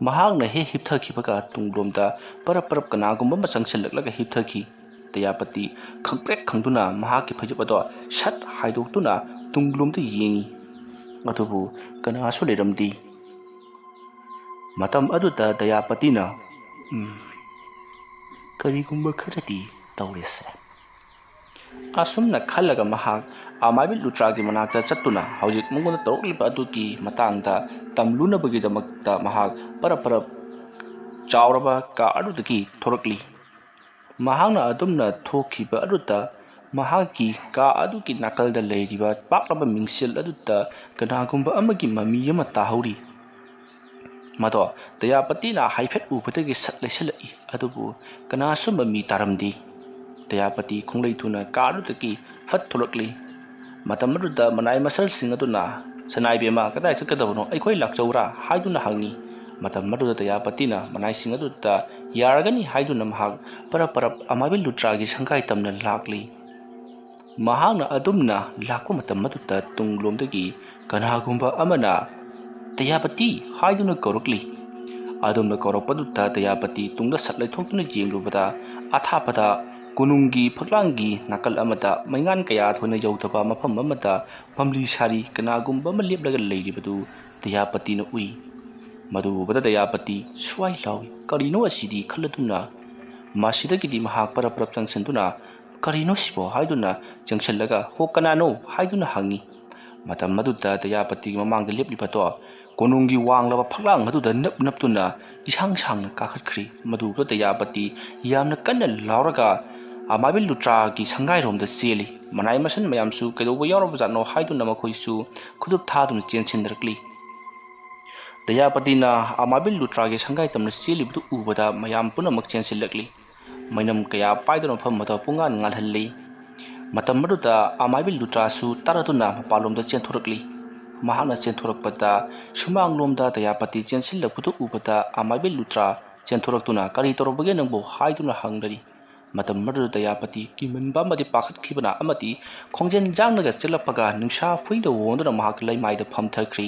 Speaker 1: ꯃꯍꯥꯛꯅ ꯍꯦꯛ ꯍꯤꯞꯊꯈꯤꯕꯒ ꯇꯨꯡꯂꯣꯝꯗ ꯄꯔꯞ ꯀꯅꯥꯒꯨꯝꯕ ꯑꯃ ꯆꯪꯁꯤꯜꯂꯛꯂꯒ ꯍꯤꯞꯊꯈꯤ꯫ ꯗꯌꯥꯄꯇꯤ ꯈꯪꯄ꯭ꯔꯦꯛ ꯈꯪꯗꯨꯅ ꯃꯍꯥꯛꯀꯤ ꯐꯩꯖꯨꯞ ꯑꯗꯣ ꯁꯠ ꯍꯥꯏꯗꯣꯛꯇꯨꯅ ꯇꯨꯡꯂꯣꯝꯗ ꯌꯦꯡꯉꯤ ꯑꯗꯨꯕꯨ ꯀꯅꯥꯁꯨ ꯂꯩꯔꯝꯗꯦ꯫ ꯃꯇꯝ ꯑꯗꯨꯗ ꯑꯁꯨꯝꯅ ꯈꯜꯂꯒ ꯃꯍꯥꯛ ꯑꯃꯥꯏꯕꯤ ꯂꯨꯇ꯭ꯔꯥꯒꯤ ꯃꯅꯥꯛꯇ ꯆꯠꯇꯨꯅ ꯍꯧꯖꯤꯛ ꯃꯉꯣꯟꯗ ꯇꯧꯔꯛꯂꯤꯕ ꯑꯗꯨꯒꯤ ꯃꯇꯥꯡꯗ ꯇꯝꯂꯨꯅꯕꯒꯤꯗꯃꯛꯇ ꯃꯍꯥꯛ ꯄꯔꯞ ꯆꯥꯎꯔꯕ ꯀꯥ ꯑꯗꯨꯗꯒꯤ ꯊꯣꯔꯛꯂꯤ꯫ ꯃꯍꯥꯛꯅ ꯑꯗꯨꯝꯅ ꯊꯣꯛꯈꯤꯕ ꯑꯗꯨꯗ ꯃꯍꯥꯛꯀꯤ ꯀꯥ ꯑꯗꯨꯒꯤ ꯅꯥꯀꯜꯗ ꯂꯩꯔꯤꯕ ꯄꯥꯛꯂꯕ ꯃꯤꯡꯁꯦꯜ ꯑꯗꯨꯗ ꯀꯅꯥꯒꯨꯝꯕ ꯑꯃꯒꯤ ꯃꯃꯤ ꯑꯃ ꯇꯥꯍꯧꯔꯤ꯫ ꯃꯗꯣ ꯗꯌꯥꯄꯇꯤꯅ ꯍꯥꯏꯐꯦꯠ ꯎꯕꯗꯒꯤ ꯁꯠ ꯂꯩꯁꯤꯜꯂꯛꯏ, ꯑꯗꯨꯕꯨ ꯀꯅꯥꯁꯨ ꯃꯃꯤ ꯇꯥꯔꯝꯗꯦ꯫ ꯗꯌꯥꯄꯇꯤ ꯈꯣꯡꯂꯩ ꯊꯨꯅ ꯀꯥ ꯑꯗꯨꯗꯒꯤ ꯐꯠ ꯊꯣꯛꯂꯛꯂꯤ꯫ ꯃꯇꯝ ꯑꯗꯨꯗ ꯃꯅꯥꯏ ꯃꯁꯜꯁꯤꯡ ꯑꯗꯨꯅ "ꯁꯅꯥꯏꯕꯦꯝꯃ, ꯀꯗꯥꯏ ꯆꯠꯀꯗꯕꯅꯣ? ꯑꯩꯈꯣꯏ ꯂꯥꯛꯆꯧꯔꯥ?" ꯍꯥꯏꯗꯨꯅ ꯍꯪꯉꯤ꯫ ꯃꯇꯝ ꯑꯗꯨꯗ ꯗꯌꯥꯄꯇꯤꯅ ꯃꯅꯥꯏꯁꯤꯡ ꯑꯗꯨꯗ ꯌꯥꯔꯒꯅꯤ ꯍꯥꯏꯗꯨꯅ ꯃꯍꯥꯛ ꯄꯔꯞ ꯑꯃꯥꯏꯕꯤ ꯂꯨꯇ꯭ꯔꯥꯒꯤ ꯁꯪꯒꯥꯏ ꯇꯝꯅ ꯂꯥꯛꯂꯤ꯫ ꯃꯍꯥꯛꯅ ꯑꯗꯨꯝꯅ ꯂꯥꯛꯄ ꯃꯇꯝ ꯑꯗꯨꯗ ꯇꯨꯡꯂꯣꯝꯗꯒꯤ ꯀꯅꯥꯒꯨꯝꯕ ꯑꯃꯅ "ꯗꯌꯥꯄꯇꯤ" ꯍꯥꯏꯗꯨꯅ ꯀꯧꯔꯛꯂꯤ꯫ ꯑꯗꯨꯝꯅ ꯀꯧꯔꯛꯄꯗꯨꯗ ꯗꯌꯥꯄꯇꯤ ꯇꯨꯡꯗ ꯁꯠ ꯂꯩꯊꯣꯛꯇꯨꯅ ꯌꯦꯡꯂꯨꯕꯗ ꯑꯊꯥꯞꯄꯗ ꯀꯣꯅꯨꯡꯒꯤ ꯐꯛꯂꯥꯡꯒꯤ ꯅꯥꯀꯜ ꯑꯃꯗ ꯃꯩꯉꯥꯟ ꯀꯌꯥ ꯊꯣꯏꯅ ꯌꯧꯗꯕ ꯃꯐꯝ ꯑꯃꯗ ꯐꯝꯂꯤ ꯁꯥꯔꯤ ꯀꯅꯥꯒꯨꯝꯕ ꯑꯃ ꯂꯦꯞꯂꯒ ꯂꯩꯔꯤꯕꯗꯨ ꯗꯌꯥꯄꯇꯤꯅ ꯎꯏ꯫ ꯃꯗꯨ ꯎꯕꯗ ꯗꯌꯥꯄꯇꯤ ꯁ꯭ꯋꯥꯏ ꯂꯥꯎꯏ꯫ ꯀꯔꯤꯅꯣ ꯑꯁꯤꯗꯤ ꯈꯜꯂꯗꯨꯅ ꯃꯁꯤꯗꯒꯤꯗꯤ ꯃꯍꯥꯛ ꯄꯔꯞ ꯆꯪꯁꯤꯟꯗꯨꯅ "ꯀꯔꯤꯅꯣ ꯁꯤꯕꯣ?" ꯍꯥꯏꯗꯨꯅ ꯆꯪꯁꯤꯜꯂꯒ "ꯍꯣ, ꯀꯅꯥꯅꯣ?" ꯍꯥꯏꯗꯨꯅ ꯍꯪꯉꯤ꯫ ꯃꯇꯝ ꯑꯗꯨꯗ ꯗꯌꯥꯄꯇꯤꯒꯤ ꯃꯃꯥꯡꯗ ꯂꯦꯞꯂꯤꯕꯗꯣ ꯀꯣꯅꯨꯡꯒꯤ ꯋꯥꯡꯂꯕ ꯐꯛꯂꯥꯡ ꯑꯗꯨꯗ ꯅꯞꯇꯨꯅ ꯏꯁꯥꯡ ꯁꯥꯡꯅ ꯀꯥꯈꯠꯈ꯭ꯔꯤ꯫ ꯃꯗꯨ ꯎꯕꯗ ꯗꯌꯥꯄꯇꯤ ꯌꯥꯝꯅ ꯀꯟꯅ ꯂꯥꯎꯔꯒ ꯑꯃꯥꯏꯕꯤ ꯂꯨꯇ꯭ꯔꯥꯒꯤ ꯁꯪꯒꯥꯏꯔꯣꯝꯗ ꯆꯦꯜꯂꯤ꯫ ꯃꯅꯥꯏ ꯃꯁꯟ ꯃꯌꯥꯝꯁꯨ ꯀꯩꯗꯧꯕ ꯌꯥꯎꯔꯕꯖꯥꯠꯅꯣ ꯍꯥꯏꯗꯨꯅ ꯃꯈꯣꯏꯁꯨ ꯈꯨꯗꯨꯞ ꯊꯥꯗꯨꯅ ꯆꯦꯟꯁꯤꯟꯅꯔꯛꯂꯤ꯫ ꯗꯌꯥꯄꯇꯤꯅ ꯑꯃꯥꯏꯕꯤ ꯂꯨꯇ꯭ꯔꯥꯒꯤ ꯁꯪꯒꯥꯏ ꯇꯝꯅ ꯆꯦꯜꯂꯤꯕꯗꯨ ꯎꯕꯗ ꯃꯌꯥꯝ ꯄꯨꯝꯅꯃꯛ ꯆꯦꯟꯁꯤꯜꯂꯛꯂꯤ꯫ ꯃꯩꯅꯝ ꯀꯌꯥ ꯄꯥꯏꯗꯨꯅ ꯃꯐꯝ ꯑꯗꯨ ꯄꯨꯡꯉꯥꯟ ꯉꯥꯜꯍꯜꯂꯤ꯫ ꯃꯇꯝ ꯑꯗꯨꯗ ꯑꯃꯥꯏꯕꯤ ꯂꯨꯇ꯭ꯔꯥꯁꯨ ꯇꯥꯔꯗꯨꯅ ꯃꯄꯥꯟꯂꯣꯝꯗ ꯆꯦꯟꯊꯣꯔꯛꯂꯤ꯫ ꯃꯍꯥꯛꯅ ꯆꯦꯟꯊꯣꯔꯛꯄꯗ ꯁꯨꯃꯥꯡꯂꯣꯝꯗ ꯗꯌꯥꯄꯇꯤ ꯆꯦꯟꯁꯤꯜꯂꯛꯄꯗꯨ ꯎꯕꯗ ꯑꯃꯥꯏꯕꯤ ꯂꯨꯇ꯭ꯔꯥ ꯆꯦꯟꯊꯣꯔꯛꯇꯨꯅ "ꯀꯔꯤ ꯇꯧꯔꯕꯒꯦ ꯅꯪꯕꯨ?" ꯍꯥꯏꯗꯨꯅ ꯍꯪꯂꯔꯤ꯫ ꯃꯇꯝ ꯑꯗꯨꯗ ꯗꯌꯥꯄꯇꯤ ꯀꯤꯃꯟꯕ ꯑꯃꯗꯤ ꯄꯥꯈꯠꯈꯤꯕꯅ ꯑꯃꯗꯤ ꯈꯣꯡꯖꯦꯜ ꯌꯥꯡꯅꯒ ꯆꯦꯜꯂꯛꯄꯒ ꯅꯨꯡꯁꯥ ꯐꯨꯏꯗ ꯋꯣꯟꯗꯨꯅ ꯃꯍꯥꯛ ꯂꯩꯃꯥꯏꯗ ꯐꯝꯊꯈ꯭ꯔꯤ꯫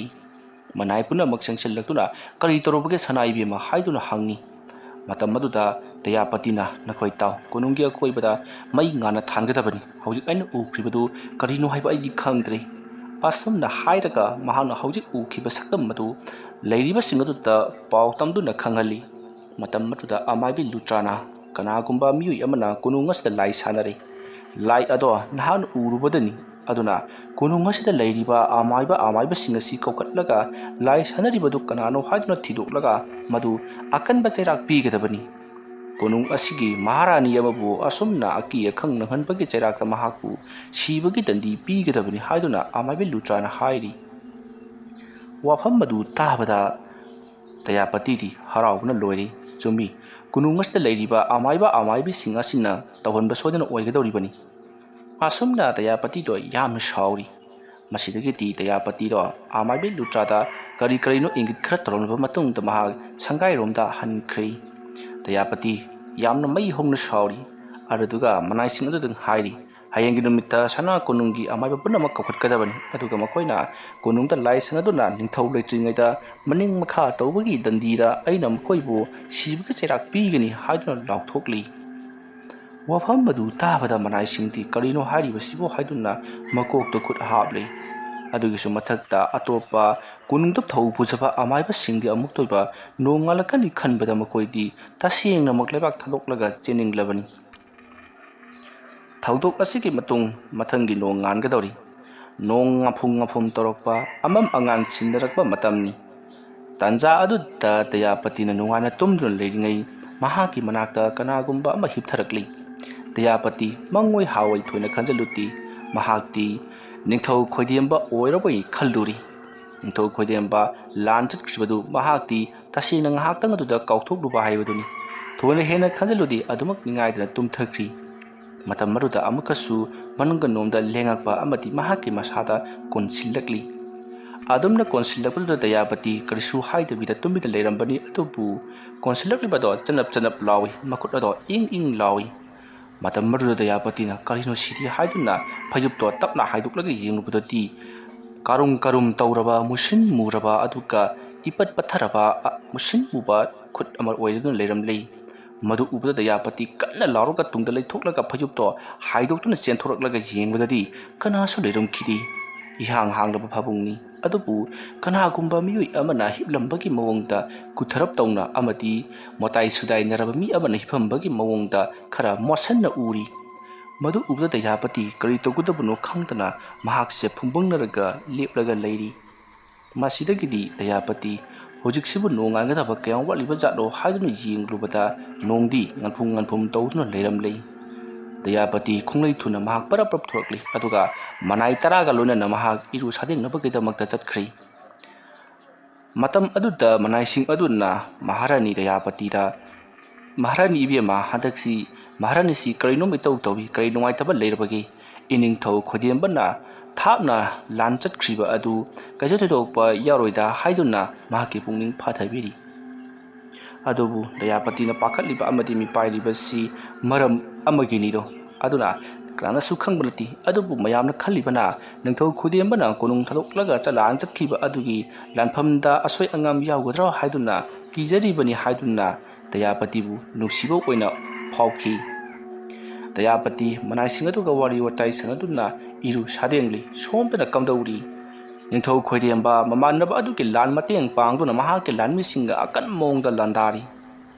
Speaker 1: ꯃꯅꯥꯏ ꯄꯨꯝꯅꯃꯛ ꯆꯪꯁꯤꯜꯂꯛꯇꯨꯅ "ꯀꯔꯤ ꯇꯧꯔꯕꯒꯦ ꯁꯅꯥꯏꯕꯦꯝꯃ?" ꯍꯥꯏꯗꯨꯅ ꯍꯪꯉꯤ꯫ ꯃꯇꯝ ꯑꯗꯨꯗ ꯗꯌꯥꯄꯇꯤꯅ "ꯅꯈꯣꯏ ꯇꯥꯎ, ꯀꯣꯅꯨꯡꯒꯤ ꯑꯀꯣꯏꯕꯗ ꯃꯩ ꯉꯥꯟꯅ ꯊꯥꯟꯒꯗꯕꯅꯤ꯫ ꯍꯧꯖꯤꯛ ꯑꯩꯅ ꯎꯈ꯭ꯔꯤꯕꯗꯨ ꯀꯔꯤꯅꯣ ꯍꯥꯏꯕ ꯑꯩꯗꯤ ꯈꯪꯗ꯭ꯔꯦ." ꯑꯁꯨꯝꯅ ꯍꯥꯏꯔꯒ ꯃꯍꯥꯛꯅ ꯍꯧꯖꯤꯛ ꯎꯈꯤꯕ ꯁꯛꯇꯝ ꯑꯗꯨ ꯂꯩꯔꯤꯕꯁꯤꯡ ꯑꯗꯨꯗ ꯄꯥꯎ ꯇꯝꯗꯨꯅ ꯈꯪꯍꯜꯂꯤ꯫ ꯃꯇꯝ ꯑꯗꯨꯗ ꯑꯃꯥꯏꯕꯤ ꯂꯨꯇ꯭ꯔꯥꯅ "ꯀꯅꯥꯒꯨꯝꯕ ꯃꯤꯑꯣꯏ ꯑꯃꯅ ꯀꯣꯅꯨꯡ ꯑꯁꯤꯗ ꯂꯥꯏ ꯁꯥꯟꯅꯔꯦ. ꯂꯥꯏ ꯑꯗꯣ ꯅꯍꯥꯛꯅ ꯎꯔꯨꯕꯗꯅꯤ꯫ ꯑꯗꯨꯅ ꯀꯣꯅꯨꯡ ꯑꯁꯤꯗ ꯂꯩꯔꯤꯕ ꯑꯃꯥꯏꯕꯁꯤꯡ ꯑꯁꯤ ꯀꯧꯈꯠꯂꯒ ꯂꯥꯏ ꯁꯥꯟꯅꯔꯤꯕꯗꯨ ꯀꯅꯥꯅꯣ ꯍꯥꯏꯗꯨꯅ ꯊꯤꯗꯣꯛꯂꯒ ꯃꯗꯨ ꯑꯀꯟꯕ ꯆꯩꯔꯥꯛ ꯄꯤꯒꯗꯕꯅꯤ꯫ ꯀꯣꯅꯨꯡ ꯑꯁꯤꯒꯤ ꯃꯍꯥꯔꯥꯅꯤ ꯑꯃꯕꯨ ꯑꯁꯨꯝꯅ ꯑꯀꯤ ꯑꯈꯪ ꯅꯪꯍꯟꯕꯒꯤ ꯆꯩꯔꯥꯛꯇ ꯃꯍꯥꯛꯄꯨ ꯁꯤꯕꯒꯤ ꯗꯟꯗꯤ ꯄꯤꯒꯗꯕꯅꯤ" ꯍꯥꯏꯗꯨꯅ ꯑꯃꯥꯏꯕꯤ ꯂꯨꯇ꯭ꯔꯥꯅ ꯍꯥꯏꯔꯤ꯫ ꯋꯥꯐꯝ ꯑꯗꯨ ꯇꯥꯕꯗ ꯗꯌꯥꯄꯇꯤꯗꯤ ꯍꯔꯥꯎꯕꯅ ꯂꯣꯏꯔꯦ꯫ ꯆꯨꯝꯃꯤ, ꯀꯣꯅꯨꯡ ꯑꯁꯤꯗ ꯂꯩꯔꯤꯕ ꯑꯃꯥꯏꯕꯁꯤꯡ ꯑꯁꯤꯅ ꯇꯧꯍꯟꯕ ꯁꯣꯏꯗꯅ ꯑꯣꯏꯒꯗꯧꯔꯤꯕꯅꯤ꯫ ꯑꯁꯨꯝꯅ ꯗꯌꯥꯄꯇꯤꯗꯣ ꯌꯥꯝꯅ ꯁꯥꯎꯔꯤ꯫ ꯃꯁꯤꯗꯒꯤꯗꯤ ꯗꯌꯥꯄꯇꯤꯗꯣ ꯑꯃꯥꯏꯕꯤ ꯂꯨꯇ꯭ꯔꯥꯗ ꯀꯔꯤꯅꯣ ꯏꯪꯒꯤꯠ ꯈꯔ ꯇꯧꯔꯝꯂꯕ ꯃꯇꯨꯡꯗ ꯃꯍꯥꯛ ꯁꯪꯒꯥꯏꯔꯣꯝꯗ ꯍꯟꯈ꯭ꯔꯦ꯫ ꯗꯌꯥꯄꯇꯤ ꯌꯥꯝꯅ ꯃꯩ ꯍꯧꯅ ꯁꯥꯎꯔꯤ꯫ ꯑꯗꯨꯗꯨꯒ ꯃꯅꯥꯏꯁꯤꯡ ꯑꯗꯨꯗ ꯍꯥꯏꯔꯤ, "ꯍꯌꯦꯡꯒꯤ ꯅꯨꯃꯤꯠꯇ ꯁꯅꯥ ꯀꯣꯅꯨꯡꯒꯤ ꯑꯃꯥꯏꯕ ꯄꯨꯝꯅꯃꯛ ꯀꯧꯈꯠꯀꯗꯕꯅꯤ꯫ ꯑꯗꯨꯒ ꯃꯈꯣꯏꯅ ꯀꯣꯅꯨꯡꯗ ꯂꯥꯏ ꯁꯥꯟꯅꯗꯨꯅ ꯅꯤꯡꯊꯧ ꯂꯩꯇ꯭ꯔꯤꯉꯩꯗ ꯃꯅꯤꯡ ꯃꯈꯥ ꯇꯧꯕꯒꯤ ꯗꯟꯗꯤꯗ ꯑꯩꯅ ꯃꯈꯣꯏꯕꯨ ꯁꯤꯕꯒꯤ ꯆꯩꯔꯥꯛ ꯄꯤꯒꯅꯤ" ꯍꯥꯏꯗꯨꯅ ꯂꯥꯎꯊꯣꯛꯂꯤ꯫ ꯋꯥꯐꯝ ꯑꯗꯨ ꯇꯥꯕꯗ ꯃꯅꯥꯏꯁꯤꯡꯗꯤ "ꯀꯔꯤꯅꯣ ꯍꯥꯏꯔꯤꯕꯁꯤꯕꯣ?" ꯍꯥꯏꯗꯨꯅ ꯃꯀꯣꯛꯇ ꯈꯨꯠ ꯍꯥꯞꯂꯤ꯫ ꯑꯗꯨꯒꯤꯁꯨ ꯃꯊꯛꯇ ꯑꯇꯣꯞꯄ ꯀꯣꯅꯨꯡꯗ ꯊꯧ ꯄꯨꯖꯕ ꯑꯃꯥꯏꯕꯁꯤꯡꯗꯤ ꯑꯃꯨꯛꯇꯣꯏꯕ ꯅꯣꯡ ꯉꯥꯜꯂꯛꯀꯅꯤ ꯈꯟꯕꯗ ꯃꯈꯣꯏꯗꯤ ꯇꯁꯦꯡꯅꯃꯛ ꯂꯩꯕꯥꯛ ꯊꯥꯗꯣꯛꯂꯒ ꯆꯦꯟꯅꯤꯡꯂꯕꯅꯤ꯫ ꯊꯧꯗꯣꯛ ꯑꯁꯤꯒꯤ ꯃꯊꯪꯒꯤ ꯅꯣꯡ ꯉꯥꯟꯒꯗꯧꯔꯤ꯫ ꯅꯣꯡ ꯉꯥꯐꯨꯡ ꯇꯧꯔꯛꯄ, ꯑꯃꯝ ꯑꯉꯥꯟ ꯁꯤꯟꯅꯔꯛꯄ ꯃꯇꯝꯅꯤ꯫ ꯇꯥꯟꯖꯥ ꯑꯗꯨꯗ ꯗꯌꯥꯄꯇꯤꯅ ꯅꯨꯡꯉꯥꯏꯅ ꯇꯨꯝꯗꯨꯅ ꯂꯩꯔꯤꯉꯩ ꯃꯍꯥꯛꯀꯤ ꯃꯅꯥꯛꯇ ꯀꯅꯥꯒꯨꯝꯕ ꯑꯃ ꯍꯤꯞꯊꯔꯛꯂꯤ꯫ ꯗꯌꯥꯄꯇꯤ ꯃꯪꯑꯣꯏ ꯍꯥꯑꯣꯏ ꯊꯣꯏꯅ ꯈꯟꯖꯤꯜꯂꯨꯗꯦ꯫ ꯃꯍꯥꯛꯇꯤ ꯅꯤꯡꯊꯧ ꯈꯣꯏꯗꯦꯝꯕ ꯑꯣꯏꯔꯕꯣꯏ ꯈꯜꯂꯨꯔꯤ꯫ ꯅꯤꯡꯊꯧ ꯈꯣꯏꯗꯦꯝꯕ ꯂꯥꯟ ꯆꯠꯈ꯭ꯔꯤꯕꯗꯨ ꯃꯍꯥꯛꯇꯤ ꯇꯁꯦꯡꯅ ꯉꯥꯏꯍꯥꯛꯇꯪ ꯑꯗꯨꯗ ꯀꯥꯎꯊꯣꯛꯂꯨꯕ ꯍꯥꯏꯕꯗꯨꯅꯤ꯫ ꯊꯣꯏꯅ ꯍꯦꯟꯅ ꯈꯟꯖꯤꯜꯂꯨꯗꯦ, ꯑꯗꯨꯃꯛ ꯅꯤꯡꯉꯥꯏꯗꯅ ꯇꯨꯝꯊꯈ꯭ꯔꯤ꯫ ꯃꯇꯝ ꯑꯗꯨꯗ ꯑꯃꯨꯛꯀꯁꯨ ꯃꯅꯨꯡꯗꯂꯣꯝꯗ ꯂꯦꯡꯉꯛꯄ ꯑꯃꯗꯤ ꯃꯍꯥꯛꯀꯤ ꯃꯁꯥꯗ ꯀꯣꯟꯁꯤꯜꯂꯛꯂꯤ꯫ ꯑꯗꯨꯝꯅ ꯀꯣꯟꯁꯤꯜꯂꯛꯄꯗꯨꯗ ꯗꯌꯥꯄꯇꯤ ꯀꯔꯤꯁꯨ ꯍꯥꯏꯗꯕꯤꯗ ꯇꯨꯃꯤꯟꯅ ꯂꯩꯔꯝꯕꯅꯤ꯫ ꯑꯗꯨꯕꯨ ꯀꯣꯟꯁꯤꯜꯂꯛꯂꯤꯕꯗꯣ ꯆꯅꯞ ꯂꯥꯎꯏ, ꯃꯈꯨꯠ ꯑꯗꯣ ꯏꯪ ꯂꯥꯎꯏ꯫ ꯃꯇꯝ ꯑꯗꯨꯗ ꯗꯌꯥꯄꯇꯤꯅ "ꯀꯔꯤꯅꯣ ꯁꯤꯗꯤ?" ꯍꯥꯏꯗꯨꯅ ꯐꯩꯖꯨꯞꯇꯣ ꯇꯞꯅ ꯍꯥꯏꯗꯣꯛꯂꯒ ꯌꯦꯡꯂꯨꯕꯗꯗꯤ ꯀꯥꯔꯨꯝ ꯇꯧꯔꯕ, ꯃꯨꯁꯤꯟ ꯃꯨꯔꯕ, ꯑꯗꯨꯒ ꯏꯄꯠ ꯄꯠꯊꯔꯕ ꯃꯨꯁꯤꯟ ꯃꯨꯕ ꯈꯨꯠ ꯑꯃ ꯑꯣꯏꯗꯨꯅ ꯂꯩꯔꯝꯂꯤ꯫ ꯃꯗꯨ ꯎꯕꯗ ꯗꯌꯥꯄꯇꯤ ꯀꯟꯅ ꯂꯥꯎꯔꯒ ꯇꯨꯡꯗ ꯂꯩꯊꯣꯛꯂꯒ ꯐꯩꯖꯨꯞꯇꯣ ꯍꯥꯏꯗꯣꯛꯇꯨꯅ ꯆꯦꯟꯊꯣꯔꯛꯂꯒ ꯌꯦꯡꯕꯗꯗꯤ ꯀꯅꯥꯁꯨ ꯂꯩꯔꯝꯈꯤꯗꯦ꯫ ꯏꯍꯥꯡ ꯍꯥꯡꯂꯕ ꯐꯃꯨꯡꯅꯤ꯫ ꯑꯗꯨꯕꯨ ꯀꯅꯥꯒꯨꯝꯕ ꯃꯤꯑꯣꯏ ꯑꯃꯅ ꯍꯤꯞꯂꯝꯕꯒꯤ ꯃꯑꯣꯡꯗ ꯀꯨꯊꯔꯞ ꯇꯧꯅ ꯑꯃꯗꯤ ꯃꯣꯇꯥꯏ ꯁꯨꯗꯥꯏꯅꯔꯕ ꯃꯤ ꯑꯃꯅ ꯍꯤꯞꯄꯝꯕꯒꯤ ꯃꯑꯣꯡꯗ ꯈꯔ ꯃꯣꯠꯁꯟꯅ ꯎꯔꯤ꯫ ꯃꯗꯨ ꯎꯕꯗ ꯗꯌꯥꯄꯇꯤ ꯀꯔꯤ ꯇꯧꯒꯗꯕꯅꯣ ꯈꯪꯗꯅ ꯃꯍꯥꯛꯁꯦ ꯐꯨꯡꯕꯪꯅꯔꯒ ꯂꯦꯞꯂꯒ ꯂꯩꯔꯤ꯫ ꯃꯁꯤꯗꯒꯤꯗꯤ ꯗꯌꯥꯄꯇꯤ ꯍꯧꯖꯤꯛꯁꯤꯕꯨ ꯅꯣꯡ ꯉꯥꯟꯒꯗꯕ ꯀꯌꯥꯝ ꯋꯥꯠꯂꯤꯕ ꯖꯥꯠꯅꯣ ꯍꯥꯏꯗꯨꯅ ꯌꯦꯡꯂꯨꯕꯗ ꯅꯣꯡꯗꯤ ꯉꯟꯐꯨꯡ ꯇꯧꯗꯨꯅ ꯂꯩꯔꯝꯂꯦ꯫ ꯗꯌꯥꯄꯇꯤ ꯈꯣꯡꯂꯩ ꯊꯨꯅ ꯃꯍꯥꯛ ꯄꯔꯞ ꯊꯣꯔꯛꯂꯤ ꯑꯗꯨꯒ ꯃꯅꯥꯏ ꯇꯔꯥꯒ ꯂꯣꯏꯅꯅ ꯃꯍꯥꯛ ꯏꯔꯨ ꯁꯥꯗꯦꯡꯅꯕꯒꯤꯗꯃꯛꯇ ꯆꯠꯈ꯭ꯔꯦ꯫ ꯃꯇꯝ ꯑꯗꯨꯗ ꯃꯅꯥꯏꯁꯤꯡ ꯑꯗꯨꯅ ꯃꯍꯥꯔꯥꯅꯤ ꯗꯌꯥꯄꯇꯤꯗ ꯃꯍꯥꯔꯥꯅꯤ ꯏꯕꯦꯝꯃ ꯍꯟꯗꯛꯁꯤ ꯃꯍꯥꯔꯥꯅꯤꯁꯤ ꯀꯔꯤꯅꯣꯝ ꯏꯇꯧ ꯇꯧꯏ, ꯀꯔꯤ ꯅꯨꯡꯉꯥꯏꯇꯕ ꯂꯩꯔꯕꯒꯦ? ꯏꯅꯤꯡꯊꯧ ꯈꯣꯏꯗꯦꯝꯕꯅ ꯊꯥꯞꯅ ꯂꯥꯟ ꯆꯠꯈ꯭ꯔꯤꯕ ꯑꯗꯨ ꯀꯩꯁꯨ ꯊꯣꯏꯗꯣꯛꯄ ꯌꯥꯎꯔꯣꯏꯗ ꯍꯥꯏꯗꯨꯅ ꯃꯍꯥꯛꯀꯤ ꯄꯨꯛꯅꯤꯡ ꯐꯥꯊꯕꯤꯔꯤ꯫ ꯑꯗꯨꯕꯨ ꯗꯌꯥꯄꯇꯤꯅ ꯄꯥꯈꯠꯂꯤꯕ ꯑꯃꯗꯤ ꯃꯤꯄꯥꯏꯔꯤꯕꯁꯤ ꯃꯔꯝ ꯑꯃꯒꯤꯅꯤꯗꯣ꯫ ꯑꯗꯨꯅ ꯀꯅꯥꯅꯁꯨ ꯈꯪꯕ ꯅꯠꯇꯦ꯫ ꯑꯗꯨꯕꯨ ꯃꯌꯥꯝꯅ ꯈꯜꯂꯤꯕꯅ ꯅꯤꯡꯊꯧ ꯈꯣꯏꯗꯦꯝꯕꯅ ꯀꯣꯅꯨꯡ ꯊꯥꯗꯣꯛꯂꯒ ꯂꯥꯟ ꯆꯠꯈꯤꯕ ꯑꯗꯨꯒꯤ ꯂꯥꯟꯐꯝꯗ ꯑꯁꯣꯏ ꯑꯉꯥꯝ ꯌꯥꯎꯒꯗ꯭ꯔꯥ ꯍꯥꯏꯗꯨꯅ ꯀꯤꯖꯔꯤꯕꯅꯤ ꯍꯥꯏꯗꯨꯅ ꯗꯌꯥꯄꯇꯤꯕꯨ ꯅꯨꯡꯁꯤꯕ ꯑꯣꯏꯅ ꯐꯥꯎꯈꯤ꯫ ꯗꯌꯥꯄꯇꯤ ꯃꯅꯥꯏꯁꯤꯡ ꯑꯗꯨꯒ ꯋꯥꯔꯤ ꯋꯥꯇꯥꯏ ꯁꯥꯟꯅꯗꯨꯅ ꯏꯔꯨ ꯁꯥꯗꯦꯡꯂꯤ꯫ ꯁꯣꯝꯗꯅ ꯀꯝꯗꯧꯔꯤ? ꯅꯤꯡꯊꯧ ꯈꯣꯏꯗꯦꯝꯕ ꯃꯃꯥꯟꯅꯕ ꯑꯗꯨꯒꯤ ꯂꯥꯟ ꯃꯇꯦꯡ ꯄꯥꯡꯗꯨꯅ ꯃꯍꯥꯛꯀꯤ ꯂꯥꯟꯃꯤꯁꯤꯡꯒ ꯑꯀꯟꯕ ꯃꯑꯣꯡꯗ ꯂꯥꯟꯗꯥꯔꯤ꯫